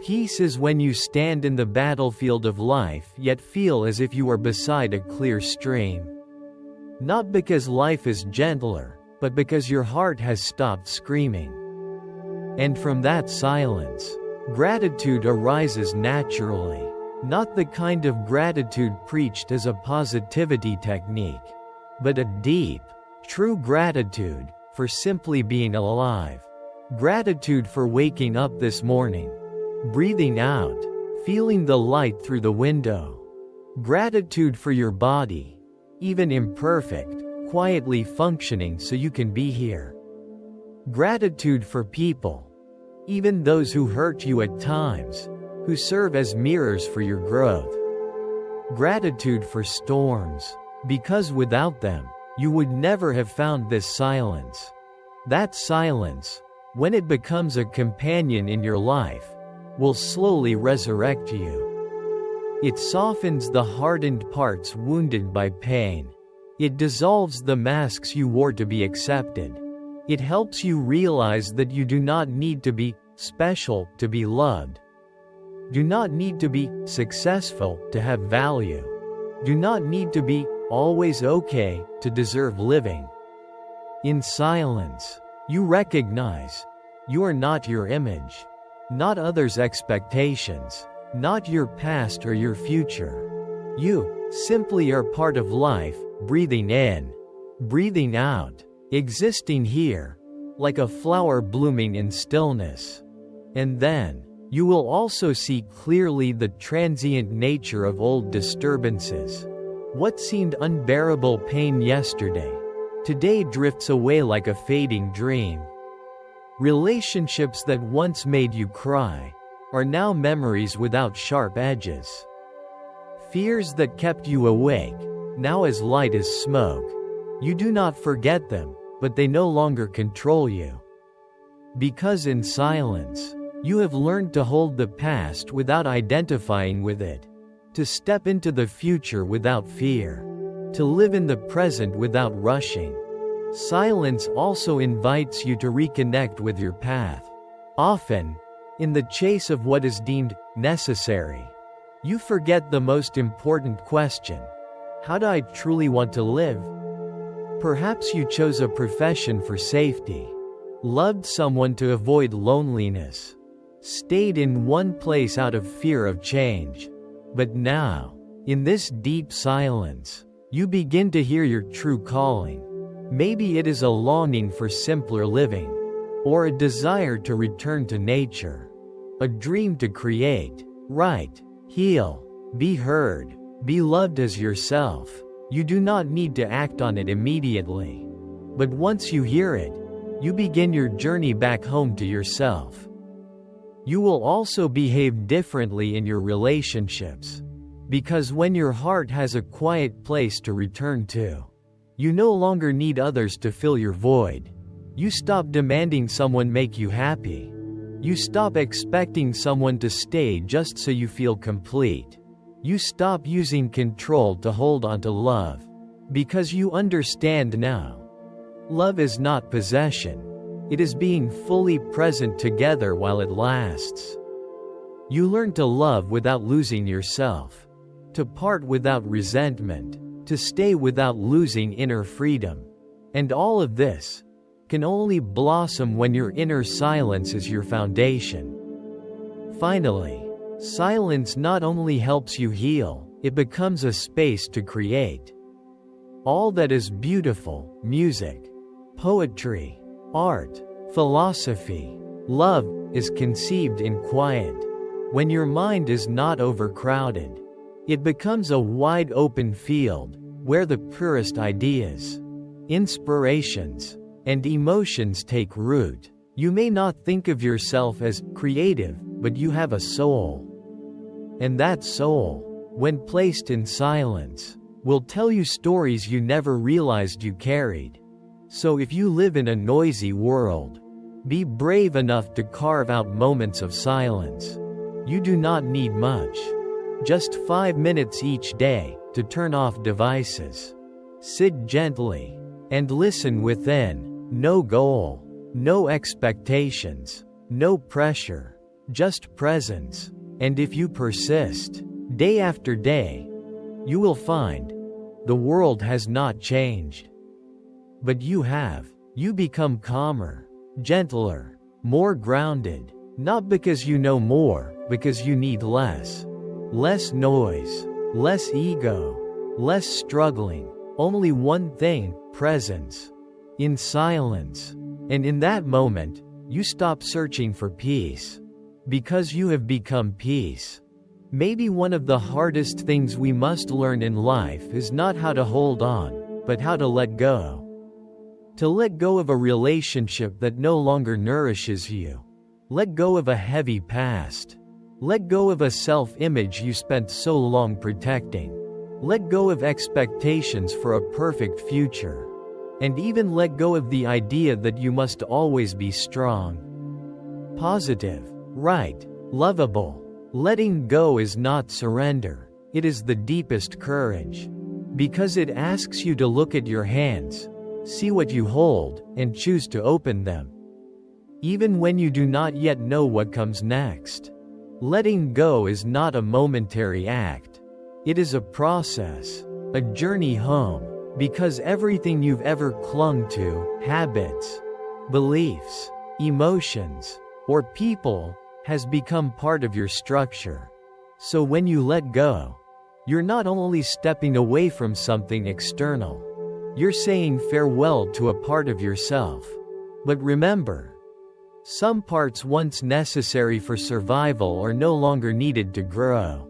Peace is when you stand in the battlefield of life yet feel as if you are beside a clear stream. Not because life is gentler, but because your heart has stopped screaming. And from that silence, gratitude arises naturally. Not the kind of gratitude preached as a positivity technique, but a deep, true gratitude for simply being alive. Gratitude for waking up this morning, breathing out, feeling the light through the window. Gratitude for your body, even imperfect, quietly functioning so you can be here. Gratitude for people, even those who hurt you at times, who serve as mirrors for your growth. Gratitude for storms, because without them, you would never have found this silence. That silence, when it becomes a companion in your life, will slowly resurrect you. It softens the hardened parts wounded by pain. It dissolves the masks you wore to be accepted. It helps you realize that you do not need to be special to be loved. Do not need to be successful to have value. Do not need to be always okay to deserve living. In silence, you recognize you are not your image, not others' expectations, not your past or your future. You simply are part of life, breathing in, breathing out, existing here, like a flower blooming in stillness. And then, you will also see clearly the transient nature of old disturbances. What seemed unbearable pain yesterday, today drifts away like a fading dream. Relationships that once made you cry are now memories without sharp edges. Fears that kept you awake, now as light as smoke. You do not forget them, but they no longer control you. Because in silence, you have learned to hold the past without identifying with it, to step into the future without fear, to live in the present without rushing. Silence also invites you to reconnect with your path. Often, in the chase of what is deemed necessary, you forget the most important question: how do I truly want to live? Perhaps you chose a profession for safety, loved someone to avoid loneliness, stayed in one place out of fear of change. But now, in this deep silence, you begin to hear your true calling. Maybe it is a longing for simpler living, or a desire to return to nature, a dream to create, write, heal, be heard, be loved as yourself. You do not need to act on it immediately. But once you hear it, you begin your journey back home to yourself. You will also behave differently in your relationships. Because when your heart has a quiet place to return to, you no longer need others to fill your void. You stop demanding someone make you happy. You stop expecting someone to stay just so you feel complete. You stop using control to hold on to love. Because you understand now. Love is not possession. It is being fully present together while it lasts. You learn to love without losing yourself, to part without resentment, to stay without losing inner freedom. And all of this can only blossom when your inner silence is your foundation. Finally, silence not only helps you heal, it becomes a space to create. All that is beautiful, music, poetry, art, philosophy, love, is conceived in quiet. When your mind is not overcrowded, it becomes a wide open field, where the purest ideas, inspirations, and emotions take root. You may not think of yourself as creative, but you have a soul. And that soul, when placed in silence, will tell you stories you never realized you carried. So if you live in a noisy world, be brave enough to carve out moments of silence. You do not need much. Just 5 minutes each day to turn off devices. Sit gently and listen within. No goal, no expectations, no pressure, just presence. And if you persist, day after day, you will find the world has not changed. But you have. You become calmer, gentler, more grounded, not because you know more, because you need less. Less noise, less ego, less struggling, only one thing: presence. In silence. And in that moment, you stop searching for peace. Because you have become peace. Maybe one of the hardest things we must learn in life is not how to hold on, but how to let go. To let go of a relationship that no longer nourishes you. Let go of a heavy past. Let go of a self-image you spent so long protecting. Let go of expectations for a perfect future. And even let go of the idea that you must always be strong, positive, right, lovable. Letting go is not surrender, it is the deepest courage. Because it asks you to look at your hands, see what you hold, and choose to open them. even when you do not yet know what comes next. Letting go is not a momentary act. It is a process, a journey home, because everything you've ever clung to, habits, beliefs, emotions, or people, has become part of your structure. So when you let go, you're not only stepping away from something external, you're saying farewell to a part of yourself. But remember, some parts once necessary for survival are no longer needed to grow.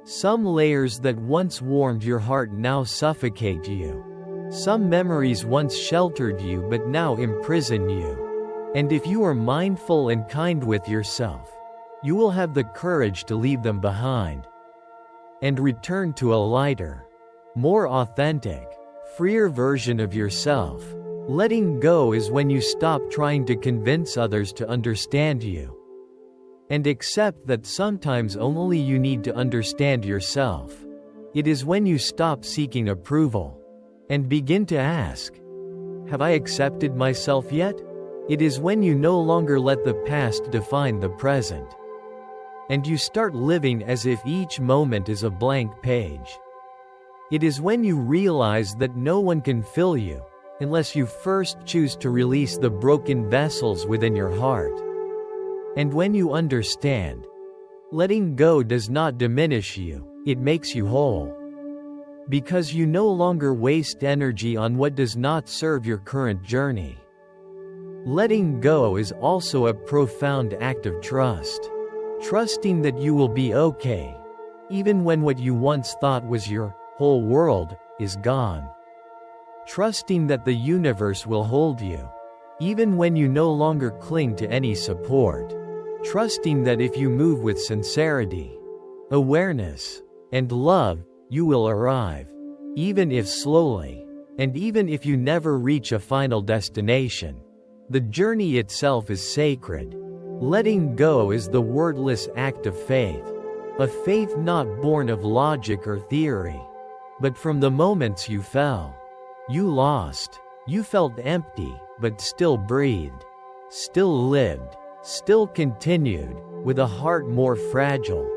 Some layers that once warmed your heart now suffocate you. Some memories once sheltered you but now imprison you. And if you are mindful and kind with yourself, you will have the courage to leave them behind and return to a lighter, more authentic, freer version of yourself. Letting go is when you stop trying to convince others to understand you and accept that sometimes only you need to understand yourself. It is when you stop seeking approval and begin to ask, have I accepted myself yet? It is when you no longer let the past define the present, and you start living as if each moment is a blank page. It is when you realize that no one can fill you unless you first choose to release the broken vessels within your heart. And when you understand, letting go does not diminish you, it makes you whole. Because you no longer waste energy on what does not serve your current journey. Letting go is also a profound act of trust. Trusting that you will be okay, even when what you once thought was your whole world is gone. Trusting that the universe will hold you, even when you no longer cling to any support. Trusting that if you move with sincerity, awareness, and love, you will arrive, even if slowly, and even if you never reach a final destination. The journey itself is sacred. Letting go is the wordless act of faith, a faith not born of logic or theory, but from the moments you fell, you lost, you felt empty, but still breathed, still lived, still continued, with a heart more fragile,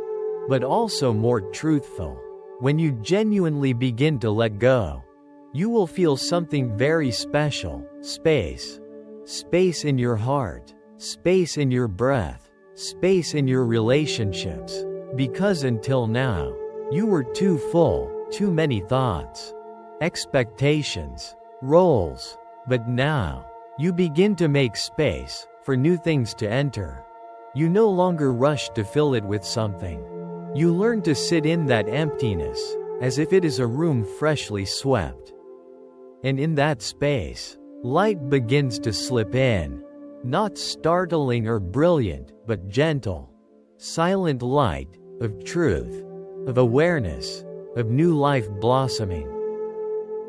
but also more truthful. When you genuinely begin to let go, you will feel something very special: space. Space in your heart, space in your breath, space in your relationships. Because until now, you were too full, too many thoughts, expectations, roles. But now, you begin to make space for new things to enter. You no longer rush to fill it with something. You learn to sit in that emptiness, as if it is a room freshly swept. And in that space, light begins to slip in. Not startling or brilliant, but gentle. Silent light, of truth, of awareness, of new life blossoming.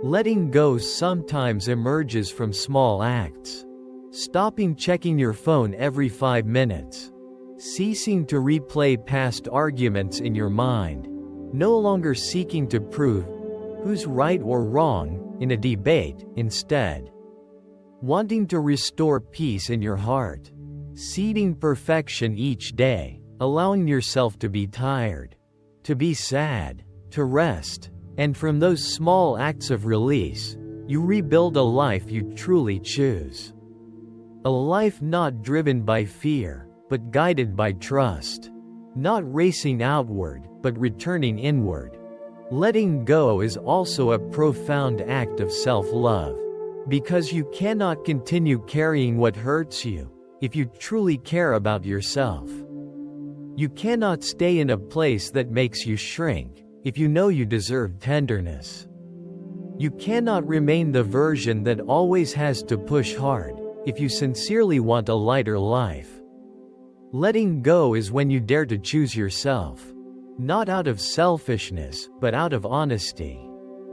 Letting go sometimes emerges from small acts. Stopping checking your phone every 5 minutes. Ceasing to replay past arguments in your mind. No longer seeking to prove who's right or wrong in a debate. Instead, wanting to restore peace in your heart. Seeding perfection each day, allowing yourself to be tired, to be sad, to rest. And from those small acts of release, you rebuild a life you truly choose. A life not driven by fear, but guided by trust. Not racing outward, but returning inward. Letting go is also a profound act of self-love. Because you cannot continue carrying what hurts you if you truly care about yourself. You cannot stay in a place that makes you shrink if you know you deserve tenderness. You cannot remain the version that always has to push hard if you sincerely want a lighter life. Letting go is when you dare to choose yourself, not out of selfishness, but out of honesty.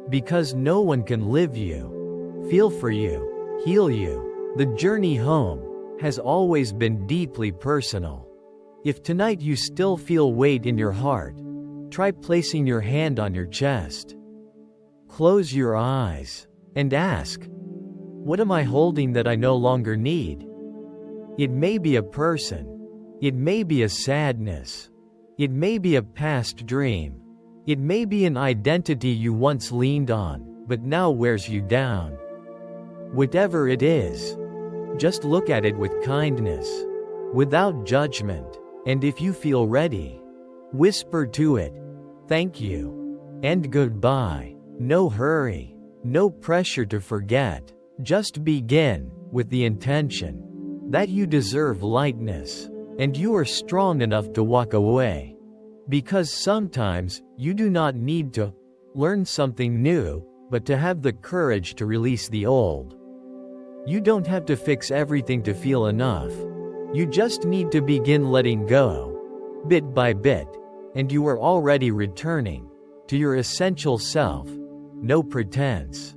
Because no one can live you, feel for you, heal you. The journey home has always been deeply personal. If tonight you still feel weight in your heart, try placing your hand on your chest. Close your eyes and ask, what am I holding that I no longer need? It may be a person. It may be a sadness. It may be a past dream. It may be an identity you once leaned on, but now wears you down. Whatever it is, just look at it with kindness, without judgment, and if you feel ready, whisper to it, "Thank you," and "Goodbye." No hurry, no pressure to forget. Just begin, with the intention that you deserve lightness, and you are strong enough to walk away. Because sometimes, you do not need to learn something new, but to have the courage to release the old. You don't have to fix everything to feel enough. You just need to begin letting go, bit by bit, and you are already returning to your essential self. No pretense.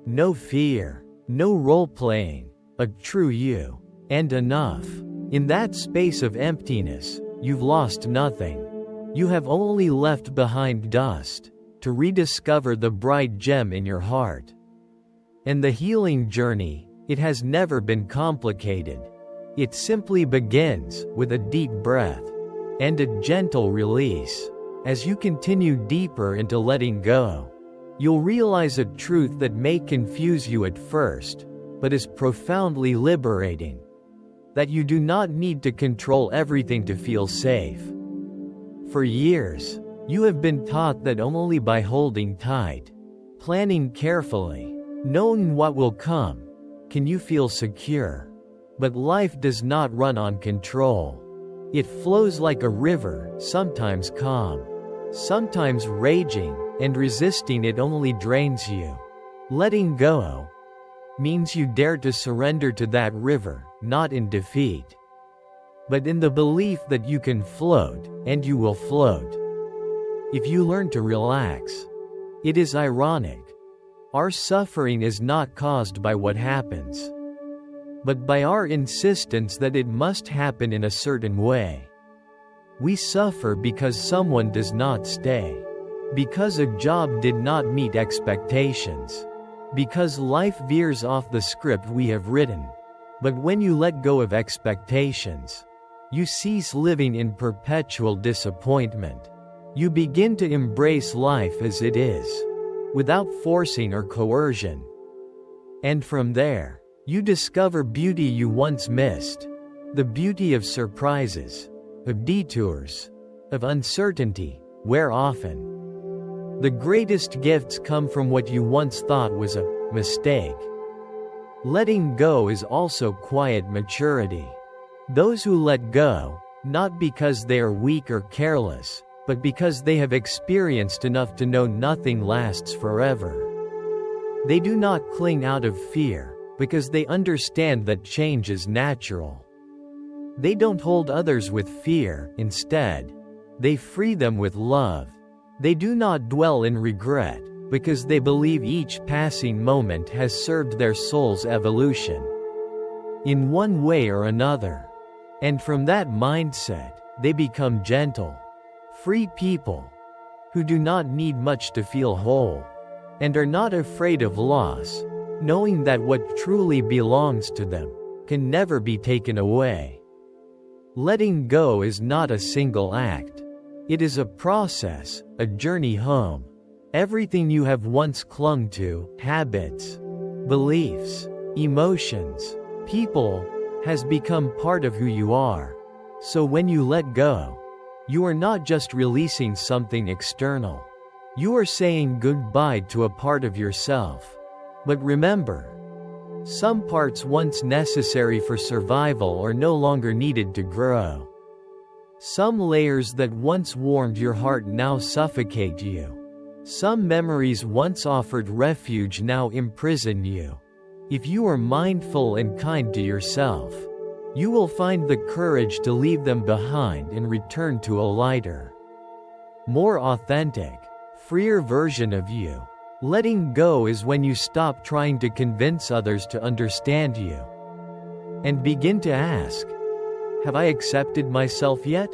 No fear. No role-playing. A true you. And enough. In that space of emptiness, you've lost nothing. You have only left behind dust, to rediscover the bright gem in your heart. And the healing journey, it has never been complicated. It simply begins with a deep breath and a gentle release. As you continue deeper into letting go, you'll realize a truth that may confuse you at first, but is profoundly liberating. That you do not need to control everything to feel safe. For years, you have been taught that only by holding tight, planning carefully, knowing what will come, can you feel secure. But life does not run on control. It flows like a river, sometimes calm, sometimes raging, and resisting it only drains you. Letting go means you dare to surrender to that river, not in defeat, but in the belief that you can float, and you will float. If you learn to relax. It is ironic. Our suffering is not caused by what happens, but by our insistence that it must happen in a certain way. We suffer because someone does not stay. Because a job did not meet expectations. Because life veers off the script we have written. But when you let go of expectations, you cease living in perpetual disappointment. You begin to embrace life as it is, without forcing or coercion. And from there, you discover beauty you once missed. The beauty of surprises, of detours, of uncertainty, where often the greatest gifts come from what you once thought was a mistake. Letting go is also quiet maturity. Those who let go, not because they are weak or careless, but because they have experienced enough to know nothing lasts forever. They do not cling out of fear, because they understand that change is natural. They don't hold others with fear, instead, they free them with love. They do not dwell in regret, because they believe each passing moment has served their soul's evolution in one way or another. And from that mindset, they become gentle, free people who do not need much to feel whole, and are not afraid of loss, knowing that what truly belongs to them can never be taken away. Letting go is not a single act. It is a process, a journey home. Everything you have once clung to, habits, beliefs, emotions, people, has become part of who you are. So when you let go, you are not just releasing something external. You are saying goodbye to a part of yourself. But remember, some parts once necessary for survival are no longer needed to grow. Some layers that once warmed your heart now suffocate you. Some memories once offered refuge now imprison you. If you are mindful and kind to yourself, you will find the courage to leave them behind and return to a lighter, more authentic, freer version of you. Letting go is when you stop trying to convince others to understand you and begin to ask, have I accepted myself yet?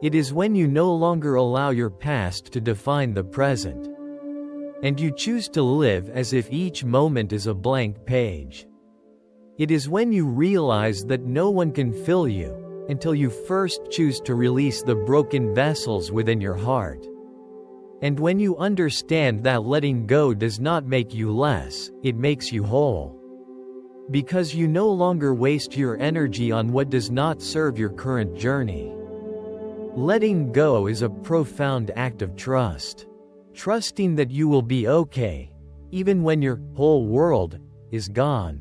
It is when you no longer allow your past to define the present, and you choose to live as if each moment is a blank page. It is when you realize that no one can fill you, until you first choose to release the broken vessels within your heart. And when you understand that letting go does not make you less, it makes you whole. Because you no longer waste your energy on what does not serve your current journey. Letting go is a profound act of trust. Trusting that you will be okay, even when your whole world is gone.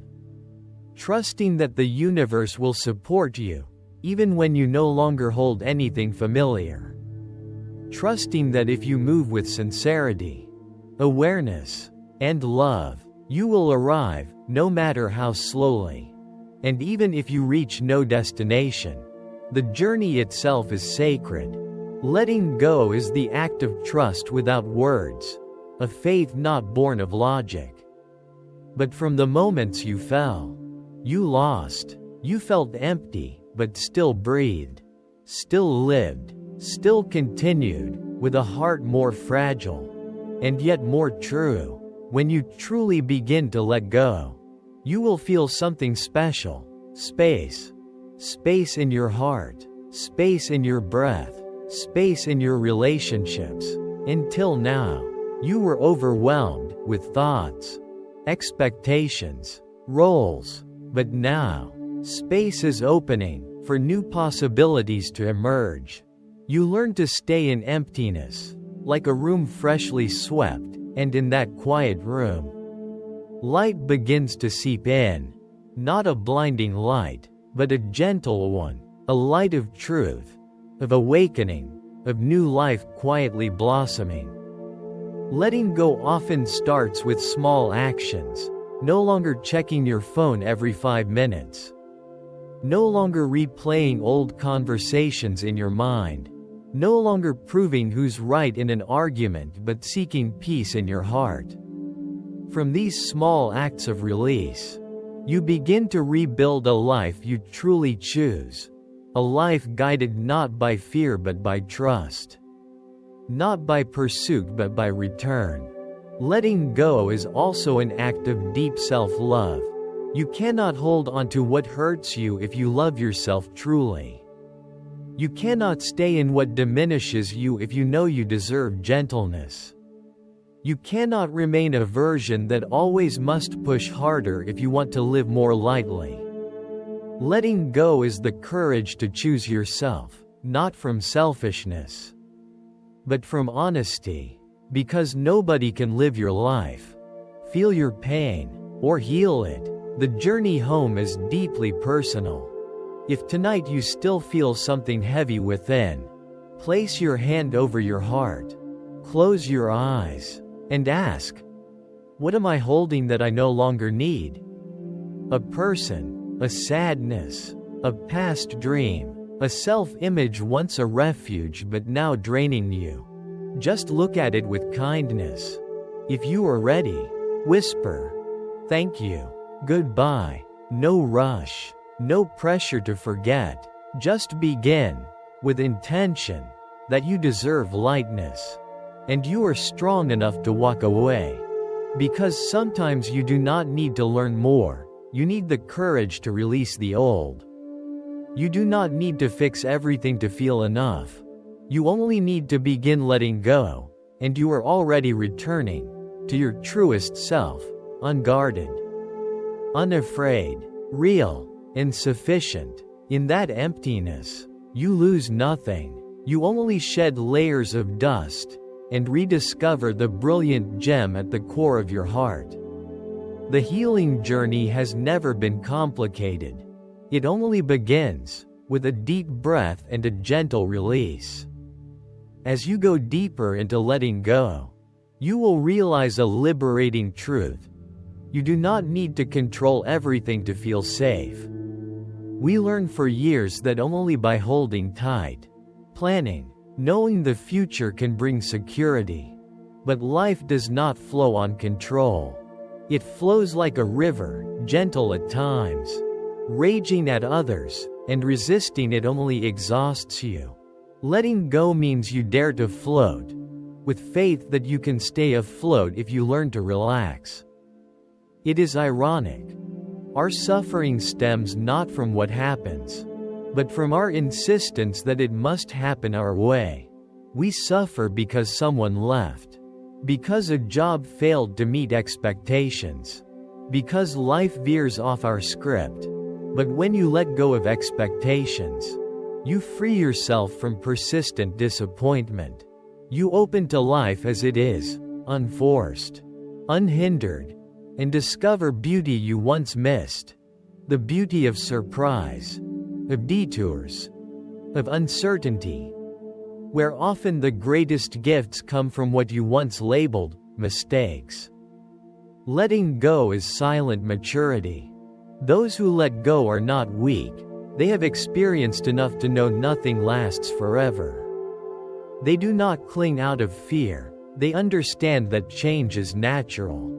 Trusting that the universe will support you, even when you no longer hold anything familiar. Trusting that if you move with sincerity, awareness, and love, you will arrive, no matter how slowly. And even if you reach no destination, the journey itself is sacred. Letting go is the act of trust without words, a faith not born of logic. But from the moments you fell, you lost, you felt empty, but still breathed, still lived, still continued, with a heart more fragile, and yet more true. When you truly begin to let go, you will feel something special. Space. Space in your heart. Space in your breath. Space in your relationships. Until now, you were overwhelmed with thoughts, expectations, roles. But now, space is opening for new possibilities to emerge. You learn to stay in emptiness, like a room freshly swept, and in that quiet room, light begins to seep in. Not a blinding light, but a gentle one, a light of truth, of awakening, of new life quietly blossoming. Letting go often starts with small actions. No longer checking your phone every 5 minutes. No longer replaying old conversations in your mind. No longer proving who's right in an argument but seeking peace in your heart. From these small acts of release, you begin to rebuild a life you truly choose. A life guided not by fear but by trust. Not by pursuit but by return. Letting go is also an act of deep self-love. You cannot hold on to what hurts you if you love yourself truly. You cannot stay in what diminishes you if you know you deserve gentleness. You cannot remain a version that always must push harder if you want to live more lightly. Letting go is the courage to choose yourself, not from selfishness, but from honesty. Because nobody can live your life, feel your pain, or heal it. The journey home is deeply personal. If tonight you still feel something heavy within, place your hand over your heart, close your eyes, and ask, what am I holding that I no longer need? A person, a sadness, a past dream, a self-image once a refuge but now draining you. Just look at it with kindness. If you are ready, whisper, thank you, goodbye. No rush, no pressure to forget. Just begin, with intention, that you deserve lightness. And you are strong enough to walk away. Because sometimes you do not need to learn more, you need the courage to release the old. You do not need to fix everything to feel enough. You only need to begin letting go, and you are already returning to your truest self, unguarded, unafraid, real, and sufficient. In that emptiness, you lose nothing. You only shed layers of dust and rediscover the brilliant gem at the core of your heart. The healing journey has never been complicated. It only begins with a deep breath and a gentle release. As you go deeper into letting go, you will realize a liberating truth. You do not need to control everything to feel safe. We learn for years that only by holding tight, planning, knowing the future can bring security. But life does not flow on control. It flows like a river, gentle at times, raging at others, and resisting it only exhausts you. Letting go means you dare to float, with faith that you can stay afloat if you learn to relax. It is ironic. Our suffering stems not from what happens, but from our insistence that it must happen our way. We suffer because someone left, because a job failed to meet expectations, because life veers off our script. But when you let go of expectations, you free yourself from persistent disappointment. You open to life as it is, unforced, unhindered, and discover beauty you once missed. The beauty of surprise, of detours, of uncertainty, where often the greatest gifts come from what you once labeled mistakes. Letting go is silent maturity. Those who let go are not weak, they have experienced enough to know nothing lasts forever. They do not cling out of fear, they understand that change is natural.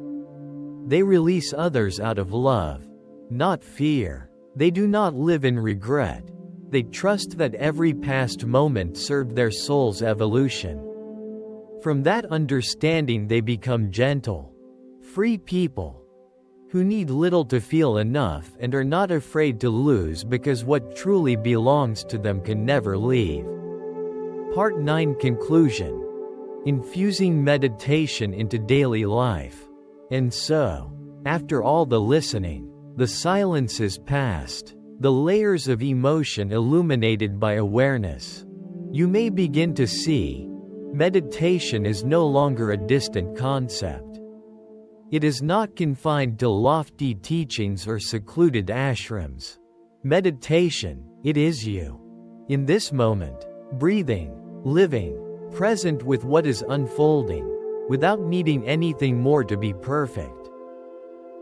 They release others out of love, not fear. They do not live in regret. They trust that every past moment served their soul's evolution. From that understanding they become gentle, free people, who need little to feel enough and are not afraid to lose because what truly belongs to them can never leave. Part 9 Conclusion. Infusing meditation into daily life. And so, after all the listening, the silence is past, the layers of emotion illuminated by awareness, you may begin to see, meditation is no longer a distant concept. It is not confined to lofty teachings or secluded ashrams. Meditation, it is you. In this moment, breathing, living, present with what is unfolding, without needing anything more to be perfect.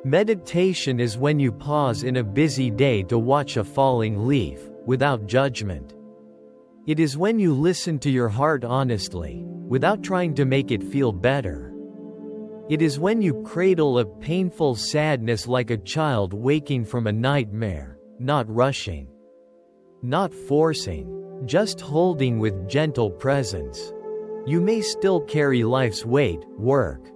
Meditation is when you pause in a busy day to watch a falling leaf, without judgment. It is when you listen to your heart honestly, without trying to make it feel better. It is when you cradle a painful sadness like a child waking from a nightmare, not rushing, not forcing, just holding with gentle presence. You may still carry life's weight, work,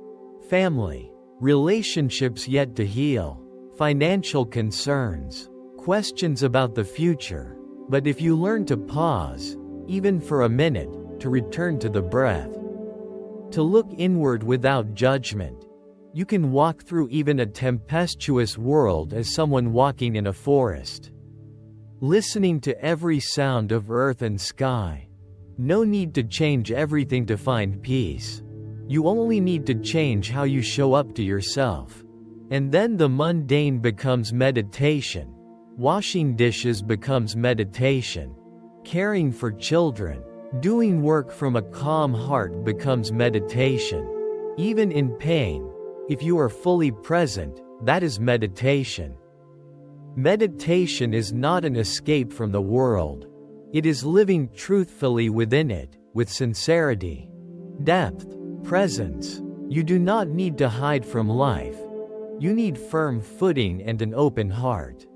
family, relationships yet to heal, financial concerns, questions about the future, but if you learn to pause, even for a minute, to return to the breath, to look inward without judgment, you can walk through even a tempestuous world as someone walking in a forest, listening to every sound of earth and sky. No need to change everything to find peace. You only need to change how you show up to yourself. And then the mundane becomes meditation. Washing dishes becomes meditation. Caring for children, doing work from a calm heart becomes meditation. Even in pain, if you are fully present, that is meditation. Meditation is not an escape from the world. It is living truthfully within it, with sincerity, depth, presence. You do not need to hide from life. You need firm footing and an open heart.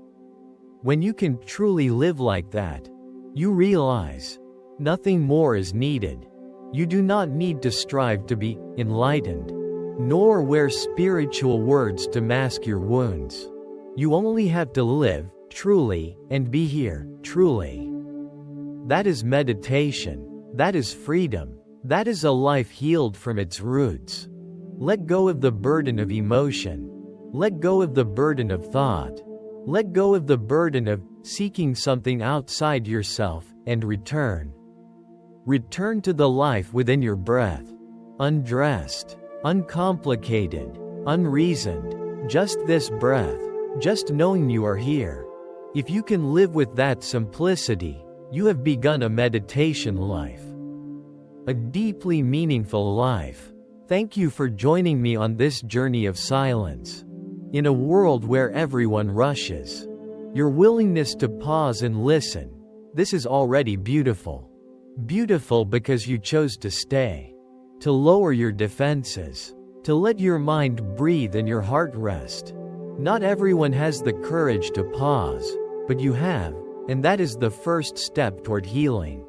When you can truly live like that, you realize nothing more is needed. You do not need to strive to be enlightened, nor wear spiritual words to mask your wounds. You only have to live truly and be here truly. That is meditation. That is freedom. That is a life healed from its roots. Let go of the burden of emotion. Let go of the burden of thought. Let go of the burden of seeking something outside yourself, and return. Return to the life within your breath. Undressed, uncomplicated, unreasoned. Just this breath. Just knowing you are here. If you can live with that simplicity, you have begun a meditation life. A deeply meaningful life. Thank you for joining me on this journey of silence. In a world where everyone rushes, your willingness to pause and listen, this is already beautiful. Beautiful because you chose to stay, to lower your defenses, to let your mind breathe and your heart rest. Not everyone has the courage to pause, but you have, and that is the first step toward healing.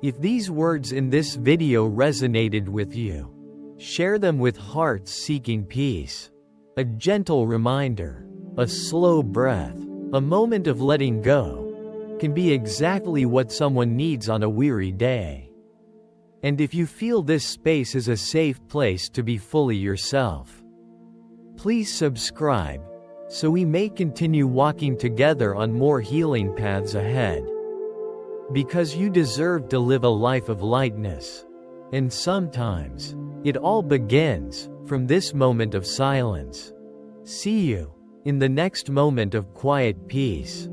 If these words in this video resonated with you, share them with hearts seeking peace. A gentle reminder, a slow breath, a moment of letting go, can be exactly what someone needs on a weary day. And if you feel this space is a safe place to be fully yourself, please subscribe, so we may continue walking together on more healing paths ahead. Because you deserve to live a life of lightness. And sometimes, it all begins from this moment of silence. See you in the next moment of quiet peace.